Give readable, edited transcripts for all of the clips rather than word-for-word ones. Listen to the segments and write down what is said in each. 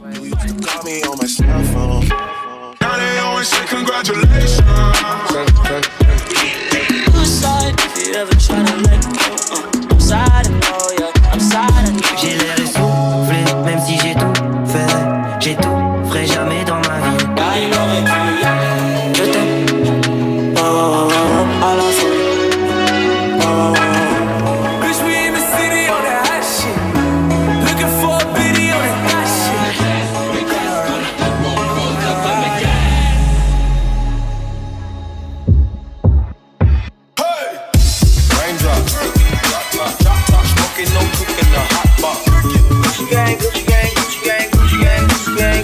Call me on my cell phone. Now they always say congratulations. Suicide, if you ever try to let go. I'm sad, I know, yeah, I'm sad, I know. J'ai l'air essoufflé, même si j'ai tout fait. J'ai tout, ferai jamais dans ma vie. Ah, il aurait pu, je t'aime. À la folie. Bitch, we in the city on that hot shit. Looking for a biddy on that hot shit. Hey! Raindrop, drop, smoking, no cooking, the hot box. Gucci gang, Gucci gang, Gucci gang, Gucci gang, Gucci gang.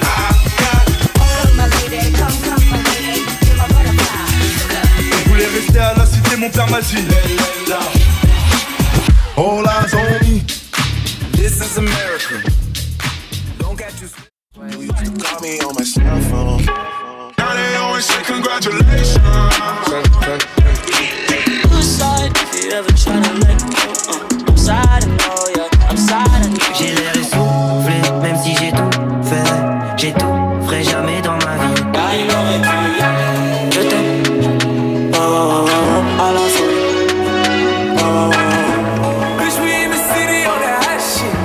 My lady, come, my lady, you're my butterfly. Je voulais rester à la cité, mon père m'a dit all eyes on me. This is America. Don't get you. Call me on my cell phone. Now they always say congratulations. Suicide, if you ever try to let go. I'm sad, I know, yeah, I'm sad, I know. J'ai l'air essoufflé, même si j'ai tout fait. J'ai tout, ferai jamais dans ma vie. Ah, il aurait pu, je t'aime. À la folie. Bitch, we in the city on that hot shit.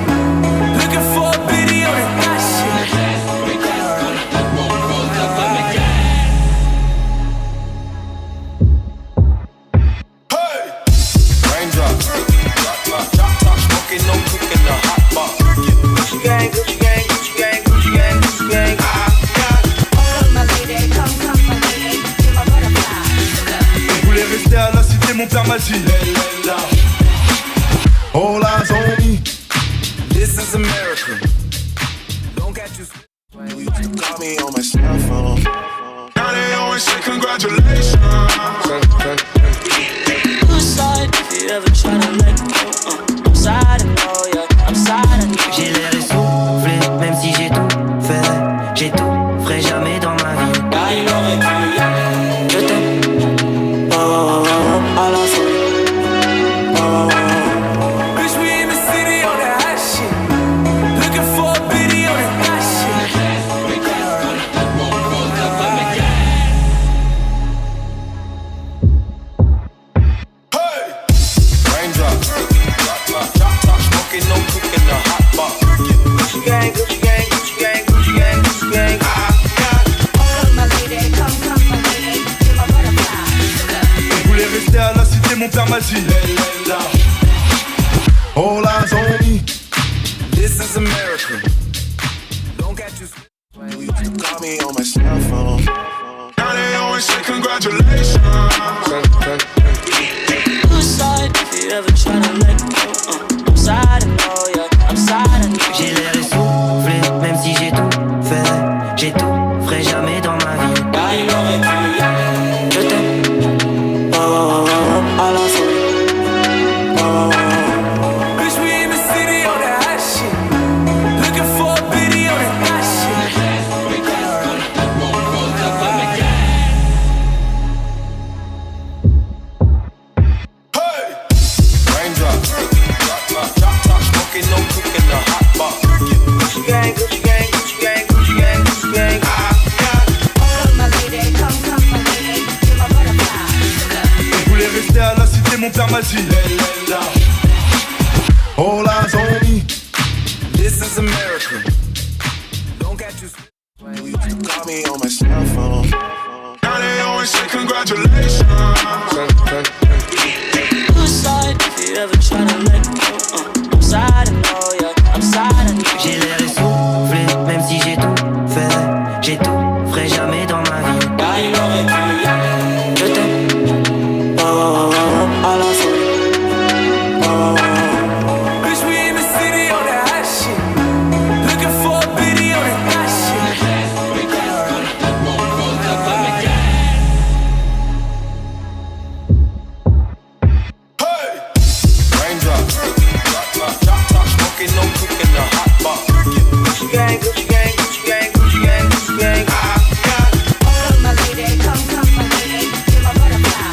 Looking for a biddy on that hot shit. Hey! Raindrop, drop, smoking, no cooking, the hot box. Gucci gang, Gucci gang, Gucci gang, Gucci gang, Gucci gang. My lady, come, my lady, you're my butterfly. Je voulais rester à la cité, mon père m'a dit all eyes on me. This is America. Don't get you. Call me on my cell phone. Now they always say congratulations. Suicide, if you ever try to let go. I'm sad, I know, yeah, I'm sad, I know. J'ai l'air essoufflé, même si j'ai tout fait. J'ai tout, ferai jamais dans ma vie. Ah, il aurait pu, je t'aime. À la folie. Bitch, we in the city on that hot shit. Looking for a biddy on that hot shit. Hey! Raindrop, drop, smoking, no cooking, the hot box. Gucci gang, Gucci gang, Gucci gang, Gucci gang, Gucci gang. My lady, come, my lady, you're my butterfly. Je voulais rester à la cité, mon père m'a dit all eyes on me. This is America. Don't get you. Call me on my cell phone. Now they always say congratulations. Suicide, if you ever try to let go. I'm sad, I know, yeah, I'm sad, I know. J'ai l'air essoufflé, même si j'ai tout fait. J'ai tout, ferai jamais dans ma vie. Ah, il aurait pu, je t'aime. À la folie. Bitch, we in the city on that hot shit. Looking for a biddy on that hot shit. Hey! Raindrop, drop, smoking, no cooking, the hot box. Gucci gang, Gucci gang, Gucci gang, Gucci gang, Gucci gang. My lady, come, my lady, you're my butterfly. Je voulais rester à la cité, mon père m'a dit all eyes on me. This is America. Don't get you. Call me on my cell phone. Now they always say congratulations. Suicide, if you ever try to let go. I'm sad, I know, yeah, I'm sad, I know. J'ai l'air essoufflé, même si j'ai tout fait. J'ai tout, ferai jamais dans ma vie. Ah, il aurait pu, je t'aime. À la folie. Bitch, we in the city on that hot shit. Looking for a biddy on that hot shit. Hey! Raindrop, drop, smoking, no cooking, the hot box. Gucci gang, Gucci gang, Gucci gang, Gucci gang, Gucci gang. My lady, come, my lady, you're my butterfly.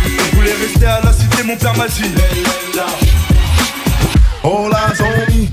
Je voulais rester à la cité, mon père m'a dit all eyes on me.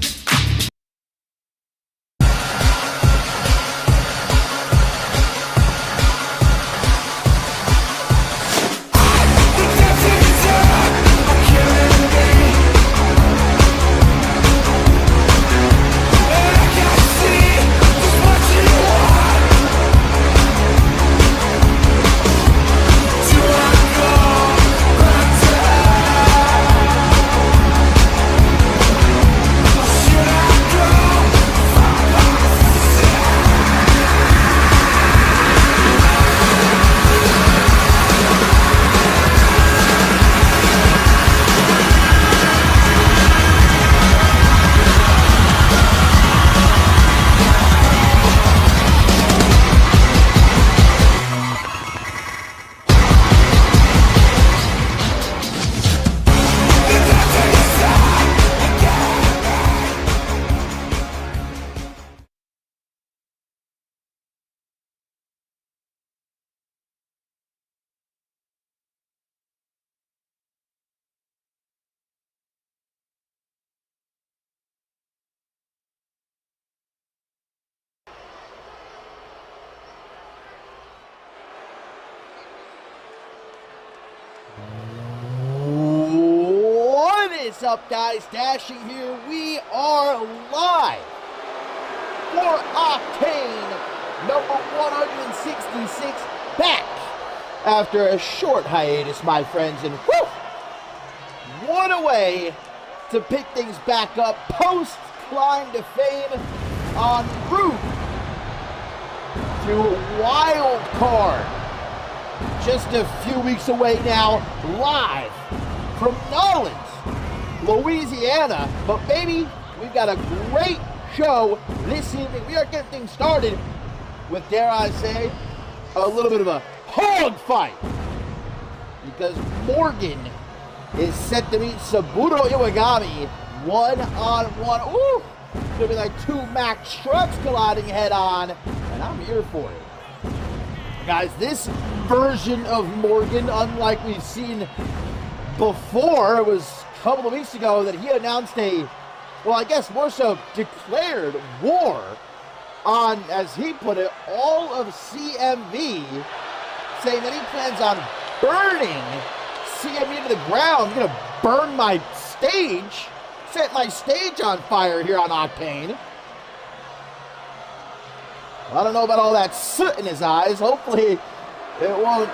is up, guys? Dashing here. We are live for Octane number 166, back after a short hiatus, my friends, and whew, what a way to pick things back up post climb to fame en route to Wild Card. Just a few weeks away now, live from Nolens, Louisiana. But baby, we've got a great show this evening. We are getting things started with, dare I say, a little bit of a hog fight, because Morgan is set to meet Saburo Iwagami one-on-one. Ooh, it's gonna be like two Mack trucks colliding head-on, and I'm here for it. Guys, this version of Morgan, unlike we've seen before, it was a couple of weeks ago that he announced well, I guess more so declared war on, as he put it, all of CMV, saying that he plans on burning CMV to the ground. He's gonna burn my stage, set my stage on fire here on Octane. I don't know about all that soot in his eyes. Hopefully it won't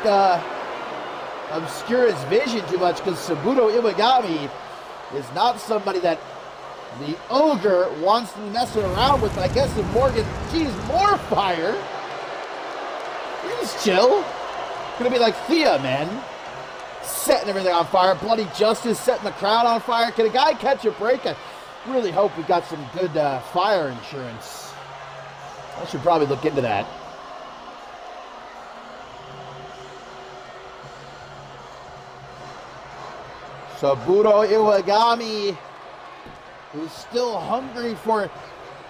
obscure his vision too much, because Saburo Iwagami is not somebody that the ogre wants to be messing around with. But I guess if Morgan, geez, more fire. He's chill. Gonna be like Thea, man. Setting everything on fire. Bloody Justice setting the crowd on fire. Can a guy catch a break? I really hope we got some good fire insurance. I should probably look into that. Saburo Iwagami, who's still hungry for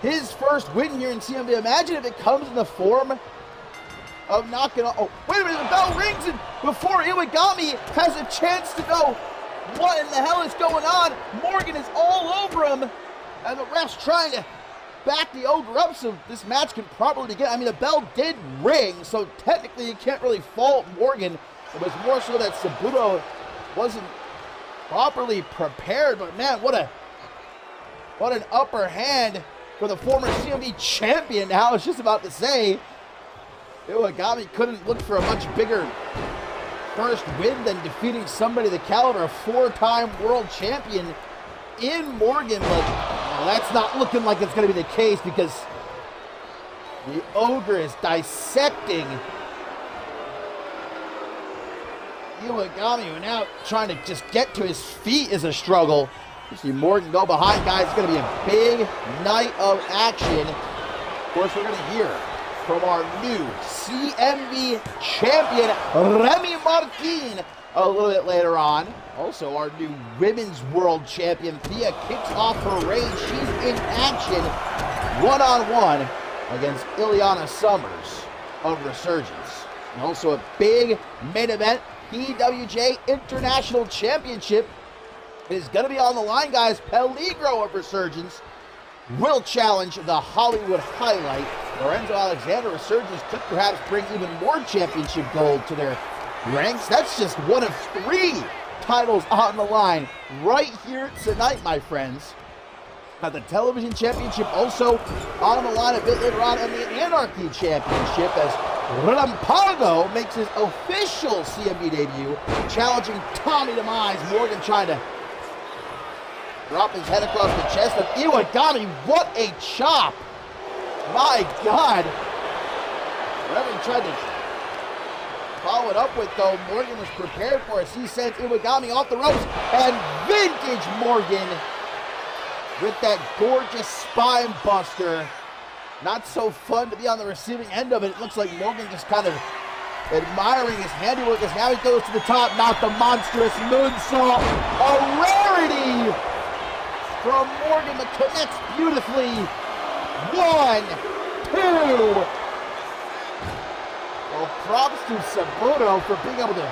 his first win here in CMV. Imagine if it comes in the form of knocking off. Oh, wait a minute, the bell rings, and before Iwagami has a chance to go, what in the hell is going on? Morgan is all over him, and the ref's trying to back the ogre up so this match can properly begin. I mean, the bell did ring, so technically you can't really fault Morgan. It was more so that Saburo wasn't properly prepared, but man, what an upper hand for the former CMV champion. Now I was just about to say, Iwagami couldn't look for a much bigger first win than defeating somebody the caliber of four-time world champion in Morgan, but that's not looking like it's going to be the case, because the ogre is dissecting Iwagami, who now trying to just get to his feet is a struggle. You see Morgan go behind, guys. It's going to be a big night of action. Of course, we're going to hear from our new CMV champion, Remy Martin, a little bit later on. Also, our new women's world champion, Thea, kicks off her reign. She's in action one-on-one against Ileana Summers of Resurgence. And also a big main event, PWJ International Championship is going to be on the line, guys. Peligro of Resurgence will challenge the Hollywood Highlight. Lorenzo Alexander, Resurgence could perhaps bring even more championship gold to their ranks. That's just one of 3 titles on the line right here tonight, my friends. Now, the television championship also on the line a bit later on, and the Anarchy championship, as Relampago makes his official CMV debut, challenging Tommy Demise. Morgan trying to drop his head across the chest of Iwagami. What a chop! My God! Whatever he tried to follow it up with, though, Morgan was prepared for it. He sent Iwagami off the ropes, and vintage Morgan with that gorgeous spine buster. Not so fun to be on the receiving end of it. It looks like Morgan just kind of admiring his handiwork as now he goes to the top, not the monstrous moonsault. A rarity from Morgan that connects beautifully. 1, 2. Well, props to Saburo for being able to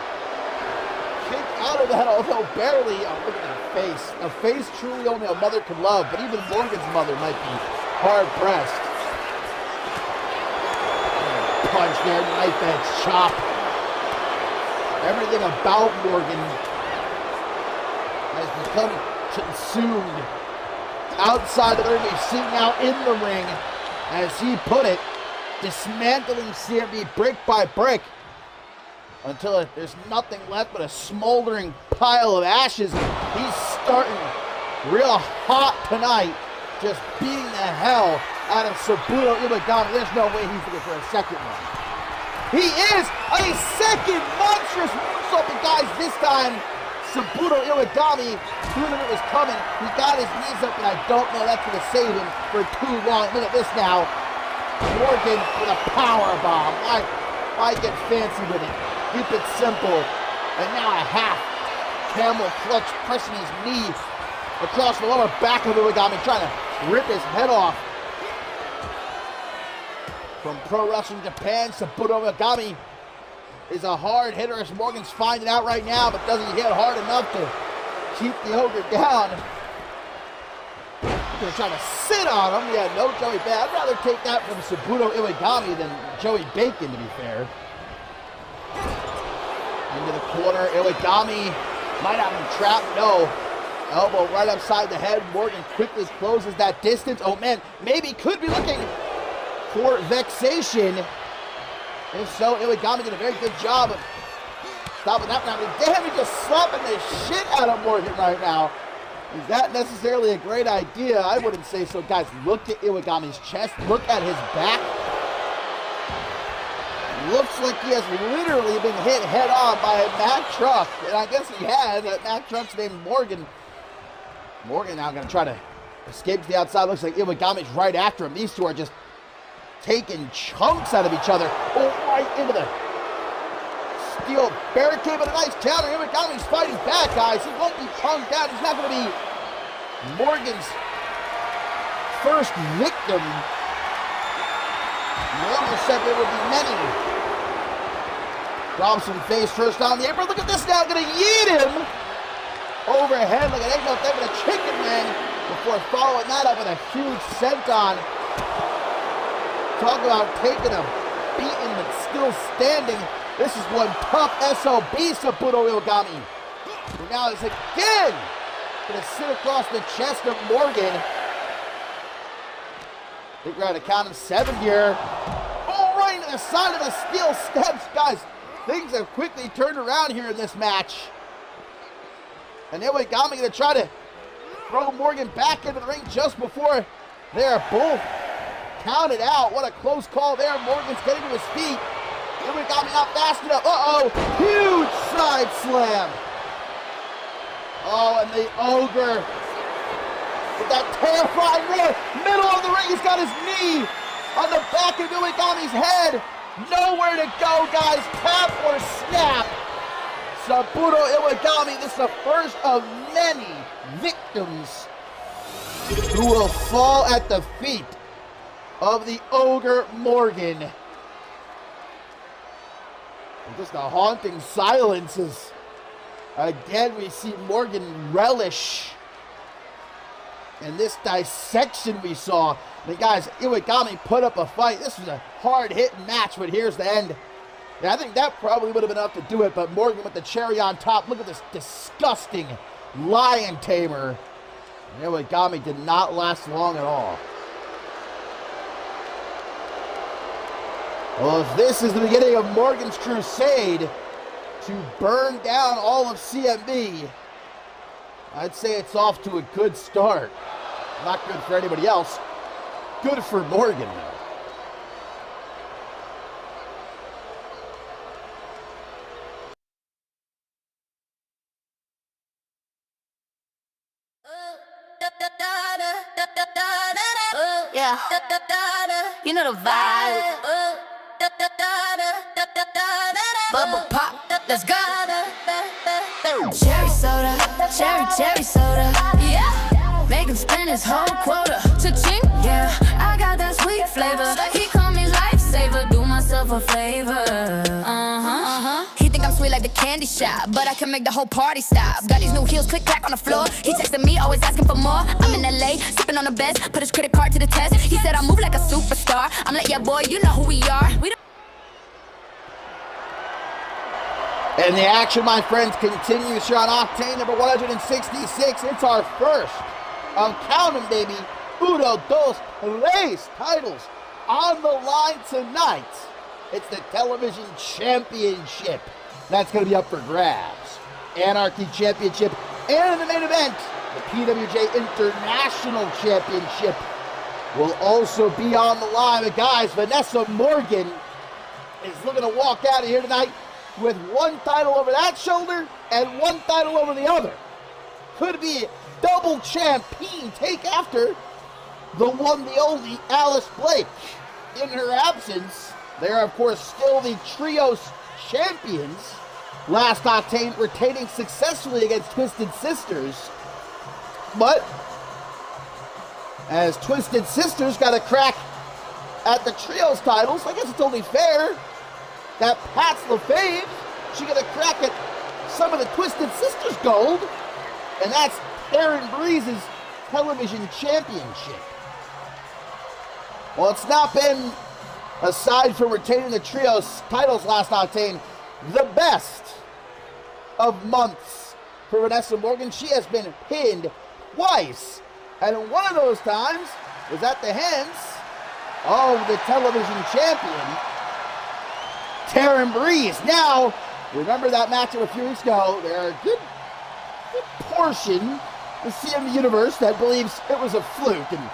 kick out of that, although barely. Oh, look at that face. A face truly only a mother could love, but even Morgan's mother might be hard-pressed. Punch there, knife edge, chop. Everything about Morgan has become consumed outside of the ring. We've seen now in the ring, as he put it, dismantling CMV brick by brick until there's nothing left but a smoldering pile of ashes. He's starting real hot tonight, just beating the hell out of Saburo Iwagami. There's no way he's looking for a second one. He is a second monstrous moonsault, but guys, this time Saburo Iwagami knew that it was coming. He got his knees up, and I don't know that's going to save him for too long. Look at this now. Morgan with a power bomb. Why get fancy with it? Keep it simple. And now a half camel clutch, pressing his knees across the lower back of Iwagami, trying to rip his head off. From Pro Wrestling Japan, Saburo Iwagami is a hard hitter, as Morgan's finding out right now, but doesn't hit hard enough to keep the ogre down. They're trying to sit on him. Yeah, no Joey Bacon. I'd rather take that from Saburo Iwagami than Joey Bacon, to be fair. Into the corner, Iwagami might have him trapped. No. Elbow right upside the head. Morgan quickly closes that distance. Oh man, maybe could be looking for vexation. If so, Iwagami did a very good job of stopping that round. Damn, he's just slapping the shit out of Morgan right now. Is that necessarily a great idea? I wouldn't say so. Guys, look at Iwagami's chest. Look at his back. Looks like he has literally been hit head on by a Mack truck. And I guess he has. That Mack truck's named Morgan. Morgan now going to try to escape to the outside. Looks like Iwagami's right after him. These two are just taking chunks out of each other. Oh, right into the steel barricade, but a nice counter. Iwagami's fighting back, guys. He won't be punked out. He's not going to be Morgan's first victim. Morgan said there would be many. Robson face first on the apron. Look at this now. Going to yeet him overhead like an eggnog thing with a chicken wing before following that up with a huge senton. Talk about taking a beating but still standing. This is one tough SOB, Saburo Iwagami. And now it's again going to sit across the chest of Morgan. I think we're going to count him 7 here. Oh, right into the side of the steel steps. Guys, things have quickly turned around here in this match. And Iwagami going to try to throw Morgan back into the ring just before they are both counted out. What a close call there. Morgan's getting to his feet. Iwagami not fast enough. Uh-oh. Huge side slam. Oh, and the ogre with that terrifying rear. Middle of the ring. He's got his knee on the back of Iwagami's head. Nowhere to go, guys. Tap or snap. Saburo Iwagami, this is the first of many victims who will fall at the feet of the ogre Morgan. And just a haunting silence as again we see Morgan relish in this dissection we saw. I mean, guys, Iwagami put up a fight. This was a hard-hitting match, but here's the end. Yeah, I think that probably would have been enough to do it, but Morgan with the cherry on top. Look at this disgusting lion tamer. Iwagami did not last long at all. Well, if this is the beginning of Morgan's crusade to burn down all of CMV, I'd say it's off to a good start. Not good for anybody else. Good for Morgan, though. Yeah, you know the vibe. Bubble pop, let's go. Cherry soda, cherry soda. Yeah, make him spend his whole quota. Cha-ching, yeah, I got that sweet flavor. He call me lifesaver, do myself a favor. He think I'm sweet like the candy shop, but I can make the whole party stop. Got these new heels, click clack on the floor. He texting me, always asking for more. I'm in LA, sipping on the best, put his credit card to the test. He said I move like a superstar. I'm like, yeah, boy, you know who we are. We don't And the action, my friends, continues here on Octane number 166. It's our first of count 'em, baby. Uno, dos, tres titles on the line tonight. It's the television championship. That's going to be up for grabs. Anarchy Championship. And in the main event, the PWJ International Championship will also be on the line. But guys, Vanessa Morgan is looking to walk out of here tonight with one title over that shoulder and one title over the other. Could be a double champion take after the one, the only Alice Blake. In her absence, they are, of course, still the Trios champions. Last Octane retaining successfully against Twisted Sisters. But as Twisted Sisters got a crack at the Trios titles, I guess it's only fair that Pat's LaFave, she got a crack at some of the Twisted Sisters gold, and that's Aaron Breeze's television championship. Well, it's not been, aside from retaining the Trios titles last Octane, the best of months for Vanessa Morgan. She has been pinned twice, and one of those times was at the hands of the television champion, Taryn Breeze. Now, remember that match of a few weeks ago? There are a good portion of the CMV universe that believes it was a fluke, and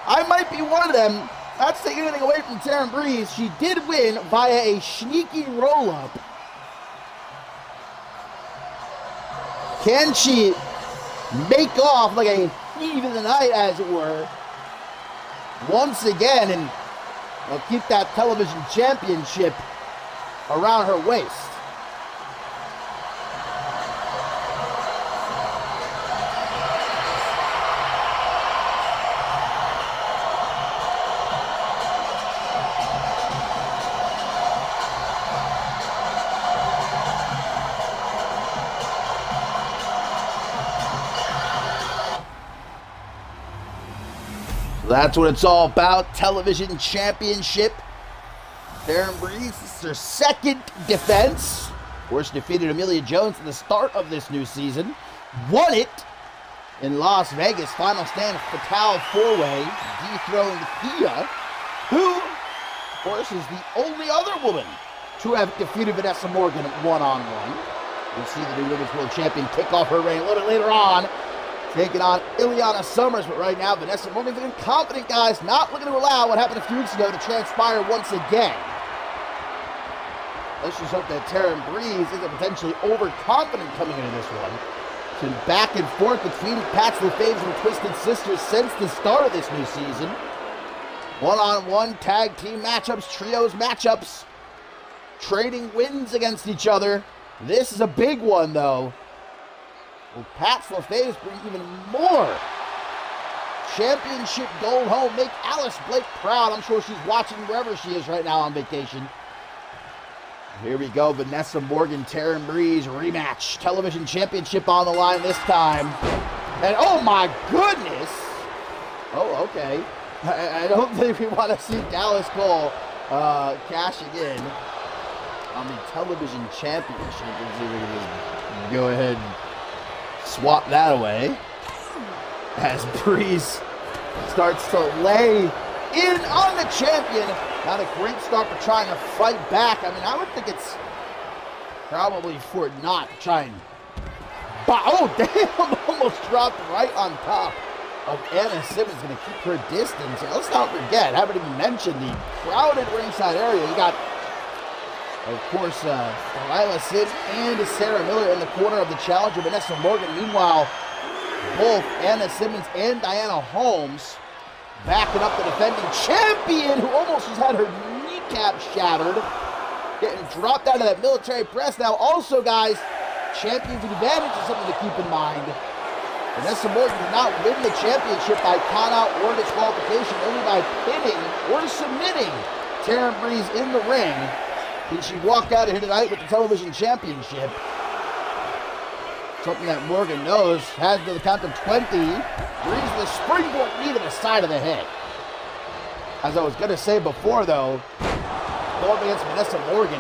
I might be one of them. Not to take anything away from Taryn Breeze. She did win via a sneaky roll-up. Can she make off like a heat of the night, as it were, once again, and keep that television championship around her waist? That's what it's all about. Television championship. Taryn Breeze, this is her second defense. Of course, defeated Amelia Jones at the start of this new season. Won it in Las Vegas. Final stand Fatal 4-way. Dethroned Thea, who, of course, is the only other woman to have defeated Vanessa Morgan one-on-one. We'll see the new Women's World Champion kick off her reign a little bit later on, taking on Ileana Summers. But right now, Vanessa Morgan's looking confident, guys. Not looking to allow what happened a few weeks ago to transpire once again. Let's just hope that Taryn Breeze isn't potentially overconfident coming into this one. It's been back and forth between Pat's LaFaves and Twisted Sisters since the start of this new season. One-on-one tag team matchups, trios matchups, trading wins against each other. This is a big one, though. Will Pat's LaFaves bring even more championship gold home? Make Alice Blake proud. I'm sure she's watching wherever she is right now on vacation. Here we go, Vanessa Morgan, Taryn Breeze rematch. Television championship on the line this time. And oh my goodness! Oh, okay. I don't think we want to see Dallas Cole cashing in on the television championship. Let's see if we can just go ahead and swap that away as Breeze starts to lay in on the champion. Not a great start for trying to fight back. I mean, I would think it's probably for not to try and... Oh, damn! Almost dropped right on top of Anna Simmons. Going to keep her distance. Let's not forget, I haven't even mentioned the crowded ringside area. You got, of course, Lila Sid and Sarah Miller in the corner of the challenger, Vanessa Morgan. Meanwhile, both Anna Simmons and Diana Holmes backing up the defending champion, who almost just had her kneecap shattered, getting dropped out of that military press. Now, also, guys, champion's advantage is something to keep in mind. Vanessa Morgan did not win the championship by count-out or disqualification, only by pinning or submitting Taryn Breeze in the ring. Did she walk out of here tonight with the television championship? Something that Morgan knows. Has to the count of 20. Breeze the springboard knee to the side of the head. As I was going to say before, though, going against Vanessa Morgan,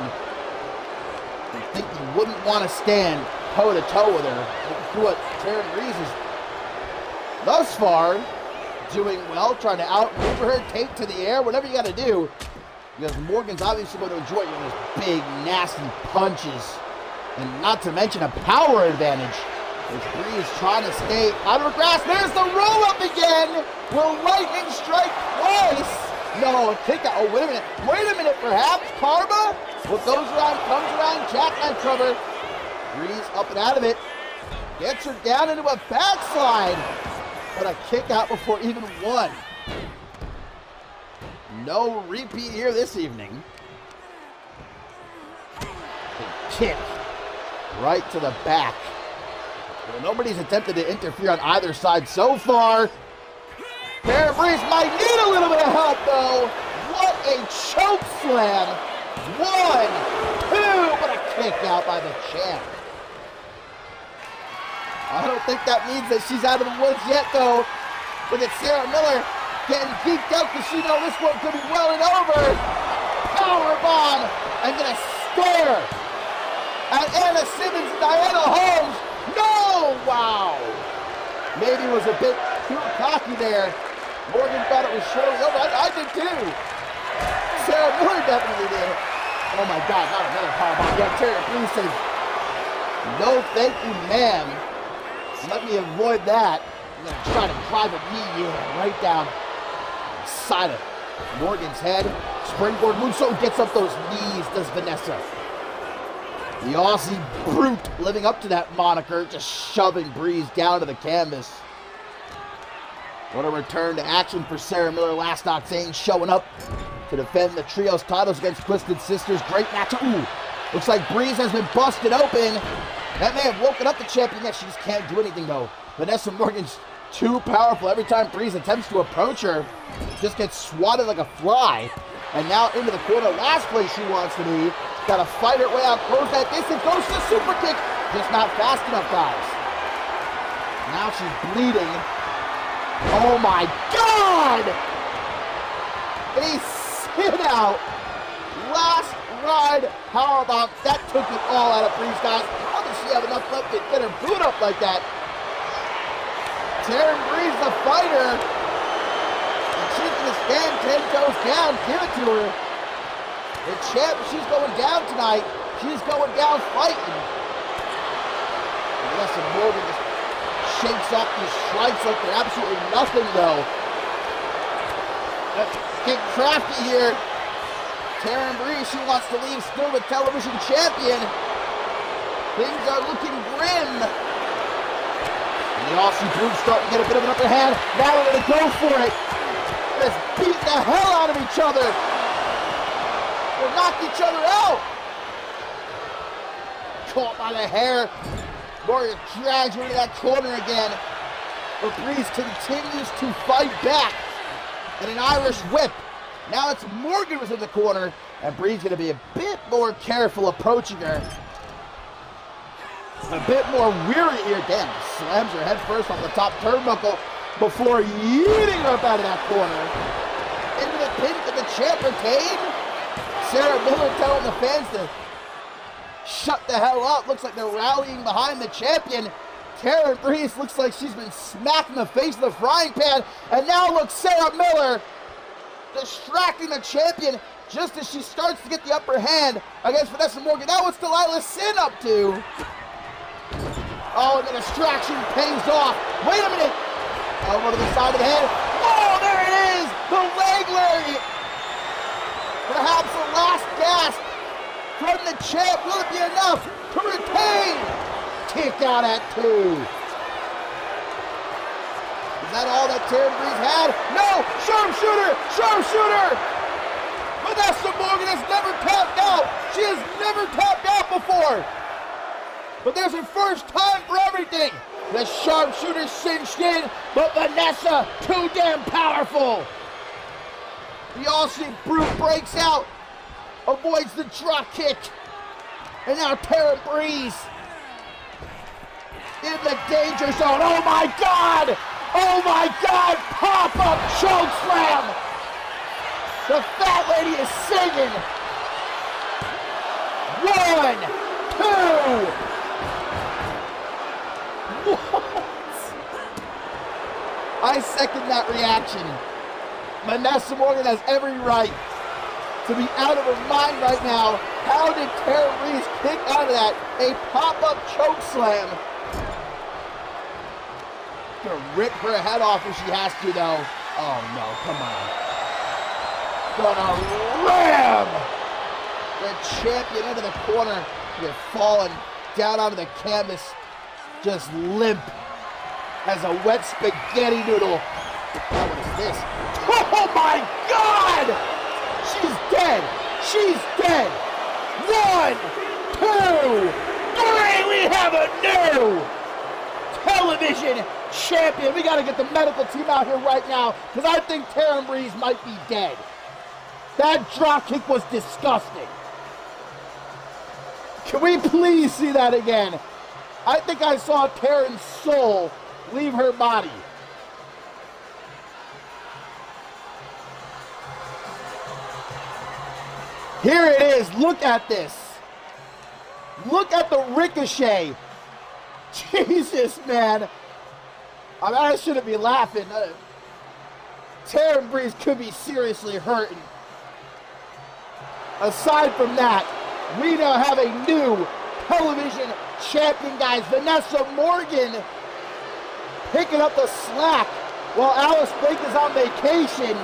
I think you wouldn't want to stand toe-to-toe with her. Do what Taryn Breeze is thus far doing well, trying to outmaneuver her, take to the air, whatever you got to do. Because Morgan's obviously going to enjoy it with those big, nasty punches. And not to mention a power advantage. As Breeze trying to stay out of her grasp. There's the roll-up again! Will lightning strike twice? No, kick out. Oh, wait a minute. Wait a minute, perhaps. Karma? What goes around comes around. Jackknife cover. Breeze up and out of it. Gets her down into a backslide. But a kick out before even one. No repeat here this evening. Big kick right to the back. Well, nobody's attempted to interfere on either side so far. Taryn Breeze might need a little bit of help, though. What a choke slam. 1, 2, but a kick out by the champ. I don't think that means that she's out of the woods yet, though. Look at Sarah Miller getting geeked out because she knows this one could be well and over. Powerbomb. And gonna stare at Anna Simmons and Diana Holmes. No! Wow. Maybe it was a bit too cocky there. Morgan thought it was surely over. I did too. Sarah Miller definitely did. Oh my God, not another powerbomb. Yeah, Terry, please say, no thank you, ma'am. Let me avoid that. I'm gonna try to drive a knee, right down the side of Morgan's head. Springboard moonsault gets up those knees, does Vanessa. The Aussie brute living up to that moniker, just shoving Breeze down to the canvas. What a return to action for Sarah Miller. Last Octane showing up to defend the trios titles against Twisted Sisters. Great match. Ooh, looks like Breeze has been busted open. That may have woken up the champion. Yet she just can't do anything though. Vanessa Morgan's too powerful. Every time Breeze attempts to approach her, just gets swatted like a fly. And now into the corner, last place she wants to be. Got to fight her way out, close that distance, goes to the super kick. Just not fast enough, guys. Now she's bleeding. Oh my God! A sit out. Last ride powerbomb. That took it all out of Breeze, guys. How does she have enough left to get her boot up like that? Taryn Breeze, the fighter. And she's going to stand 10 toes down. Give it to her. The champ, she's going down tonight. She's going down fighting. Vanessa Morgan just shakes off these strikes like they're absolutely nothing, though. Get crafty here. Taryn Breeze, she wants to leave still the television champion. Things are looking grim. And the Aussie Brutes starting to get a bit of an upper hand. Now they're going to go for it. Just beat the hell out of each other. They'll knock each other out. Caught by the hair. Morgan drags her into that corner again. But Breeze continues to fight back. And an Irish whip. Now it's Morgan was in the corner. And Breeze going to be a bit more careful approaching her. A bit more weary here. Damn, slams her head first off the top turnbuckle before yeeting her up out of that corner. Into the pin, to the champ retain. Sarah Miller telling the fans to shut the hell up. Looks like they're rallying behind the champion. Taryn Breeze looks like she's been smacked in the face with a frying pan. And now look, Sarah Miller distracting the champion just as she starts to get the upper hand against Vanessa Morgan. Now what's Delilah Sin up to? Oh, and the distraction pays off. Wait a minute. Elbow to the side of the head. Oh, there it is. The leg lariat. Perhaps the last gasp from the champ. Will it be enough to retain? Kick out at 2. Is that all that Taryn Breeze had? No! Sharpshooter! Sharpshooter! Vanessa Morgan has never tapped out. She has never tapped out before. But there's her first time for everything. The sharpshooter cinched in, but Vanessa too damn powerful. The Aussie Brute breaks out, avoids the drop kick, and now Taryn Breeze in the danger zone. Oh my God! Oh my God! Pop-up choke slam! The fat lady is singing. 1, 2. What? I second that reaction. Vanessa Morgan has every right to be out of her mind right now. How did Tara Reese kick out of that? A pop-up choke slam. Gonna rip her head off if she has to, though. Oh no, come on. Gonna ram the champion into the corner. Get fallen down onto the canvas, just limp as a wet spaghetti noodle. Now what is this? Oh my God! She's dead. She's dead. 1, 2, 3. We have a new television champion. We got to get the medical team out here right now because I think Taryn Breeze might be dead. That drop kick was disgusting. Can we please see that again? I think I saw Taryn's soul leave her body. Here it is. Look at this. Look at the ricochet. Jesus, man. I shouldn't be laughing. Taryn Breeze could be seriously hurting. Aside from that, we now have a new television champion, guys. Vanessa Morgan picking up the slack while Alice Blake is on vacation.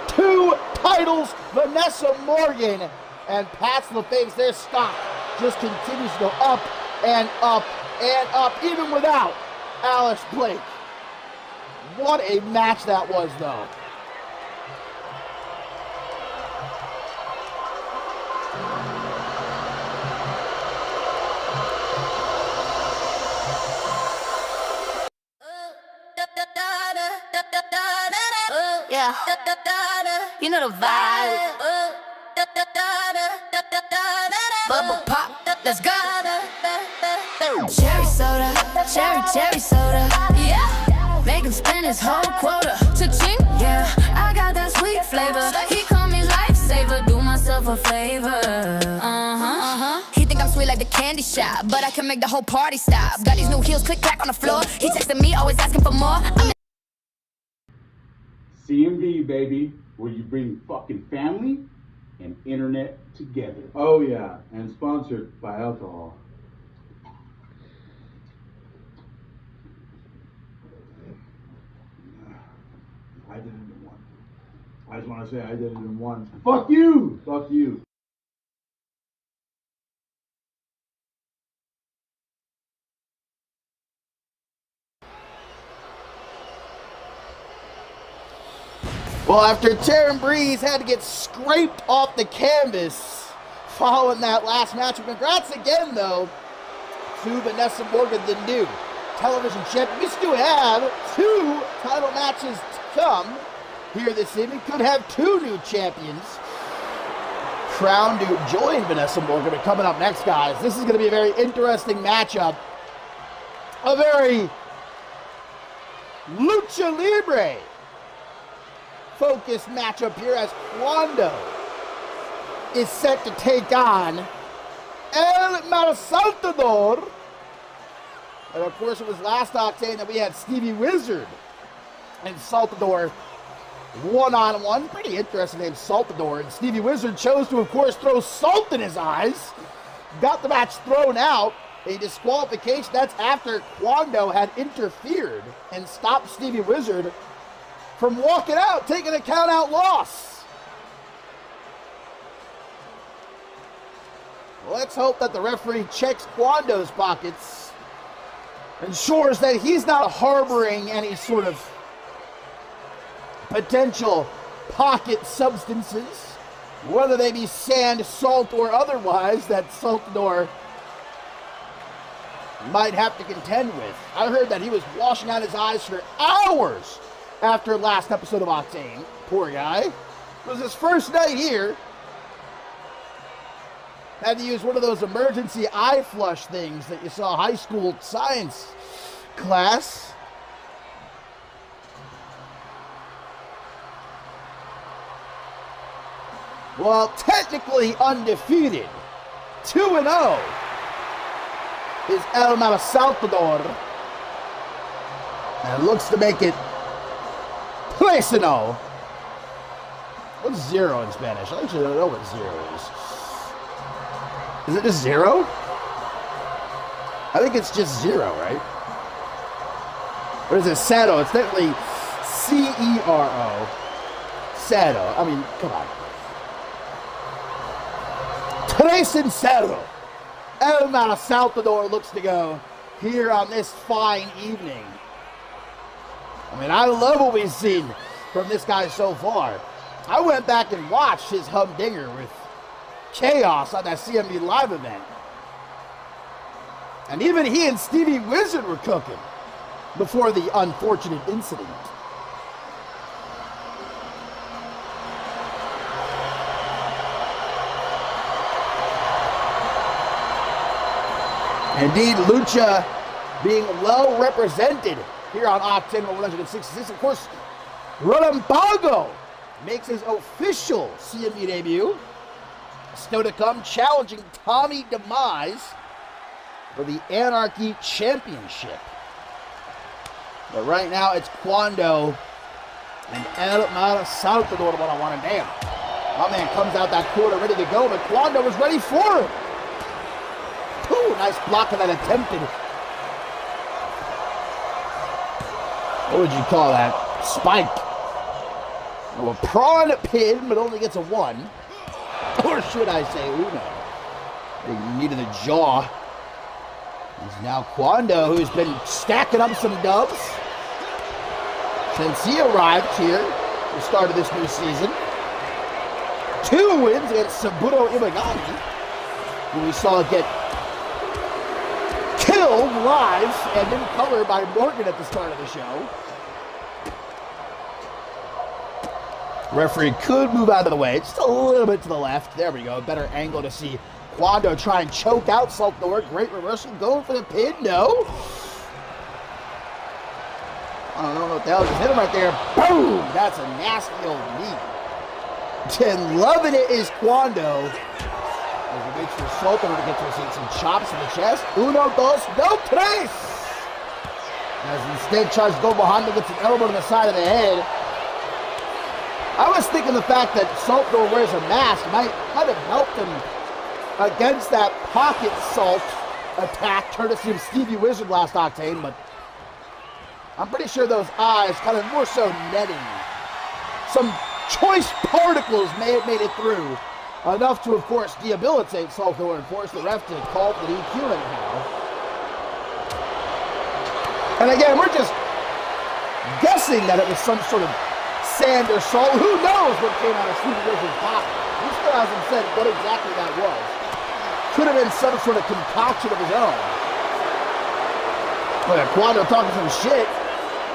2 titles, Vanessa Morgan and Pat LaFame's. Their stock just continues to go up and up and up, even without Alice Blake. What a match that was, though. Yeah, you know the vibe. Bubble pop, let's go. Cherry soda, cherry soda. Yeah, make him spend his whole quota. Cha-ching, yeah, I got that sweet flavor. He call me lifesaver, do myself a favor. He think I'm sweet like the candy shop, but I can make the whole party stop. Got these new heels, click clack on the floor. He texting me, always asking for more. CMV, baby, where you bring fucking family and internet together. Oh yeah, and sponsored by alcohol. I did it in one. I just want to say I did it in one. Fuck you! Fuck you. Well, after Taryn Breeze had to get scraped off the canvas following that last match, congrats again, though, to Vanessa Morgan, the new television champion. We still have 2 title matches to come here this evening. Could have 2 new champions crowned to join Vanessa Morgan. But coming up next, guys, this is going to be a very interesting matchup. A very lucha libre focused matchup here as Quando is set to take on El Malsaltador. And of course, it was last Octane that we had Stevie Wizard and Saltador one-on-one. Pretty interesting name, Saltador. And Stevie Wizard chose to, of course, throw salt in his eyes. Got the match thrown out. A disqualification. That's after Quando had interfered and stopped Stevie Wizard from walking out, taking a count-out loss. Let's hope that the referee checks Quando's pockets, ensures that he's not harboring any sort of potential pocket substances, whether they be sand, salt, or otherwise, that Saltador might have to contend with. I heard that he was washing out his eyes for hours after last episode of Octane. Poor guy. It was his first night here. Had to use one of those emergency eye flush things that you saw high school science class. Well, technically undefeated 2-0 is El Salvador. And looks to make it Placino. What's 0 in Spanish? I actually don't know what 0 is. Is it just 0? I think it's just 0, right? Or is it Sado? It's definitely C-E-R-O. Sado. I mean, come on. Tres en Cerro. El Salvador looks to go here on this fine evening. I mean, I love what we've seen from this guy so far. I went back and watched his humdinger with Chaos on that CMV Live event. And even he and Stevie Wizard were cooking before the unfortunate incident. Indeed, Lucha being well represented here on Octane 166. Of course, Relambago makes his official CMV debut. Still to come, challenging Tommy Demise for the Anarchy Championship. But right now, it's Quando and El Salvador, what I want to damn. My man comes out that corner ready to go, but Quando was ready for him. Ooh, nice block of that attempted. What would you call that? Spike. Oh, a prawn pin, but only gets a 1. Or should I say Uno? They needed a jaw. It's now Quando, who's been stacking up some dubs since he arrived here at the start of this new season. 2 wins against Saburo Imagami, who we saw get killed live and in color by Morgan at the start of the show. Referee could move out of the way, just a little bit to the left. There we go, better angle to see Quando try and choke out Salvador. Great reversal, going for the pin, no. I don't know what the hell just hit him right there. Boom, that's a nasty old knee. And loving it is Quando. As he waits for Salvador to get to some chops in the chest. Uno, dos, no, tres. As instead tries to go behind him, gets an elbow to the side of the head. I was thinking the fact that Salvador wears a mask might have helped him against that pocket salt attack, courtesy of Stevie Wizard last Octane, but I'm pretty sure those eyes kind of more so netting. Some choice particles may have made it through. Enough to, of course, debilitate Salvador and force the ref to call for the DQ anyhow. And again, we're just guessing that it was some sort of sand or salt. Who knows what came out of Stevie Wizard's pocket? He still hasn't said what exactly that was. Could have been some sort of concoction of his own. Look at Quando talking some shit,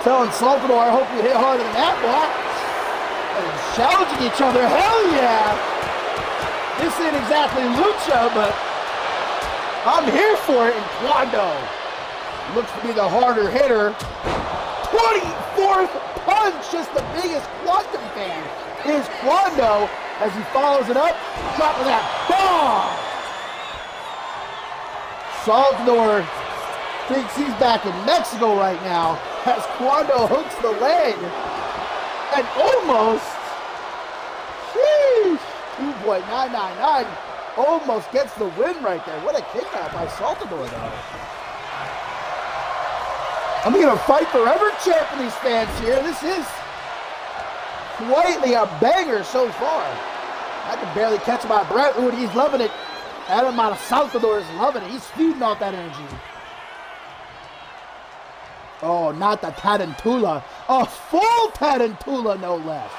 telling Salvador, I hope you hit harder than that, boy. And challenging each other. Hell yeah! This ain't exactly Lucha, but I'm here for it. And Quando looks to be the harder hitter. 24th punch, just the biggest Quantum fan is Quando as he follows it up, dropping that bomb. Salvador thinks he's back in Mexico right now as Quando hooks the leg and almost, sheesh, 2.999, almost gets the win right there. What a kick out by Salvador though. I'm going to fight forever chant these fans here. This is quietly a banger so far. I can barely catch my breath. Ooh, he's loving it. Adam Salvador is loving it. He's feeding off that energy. Oh, not the Tarantula. A full Tarantula, no less.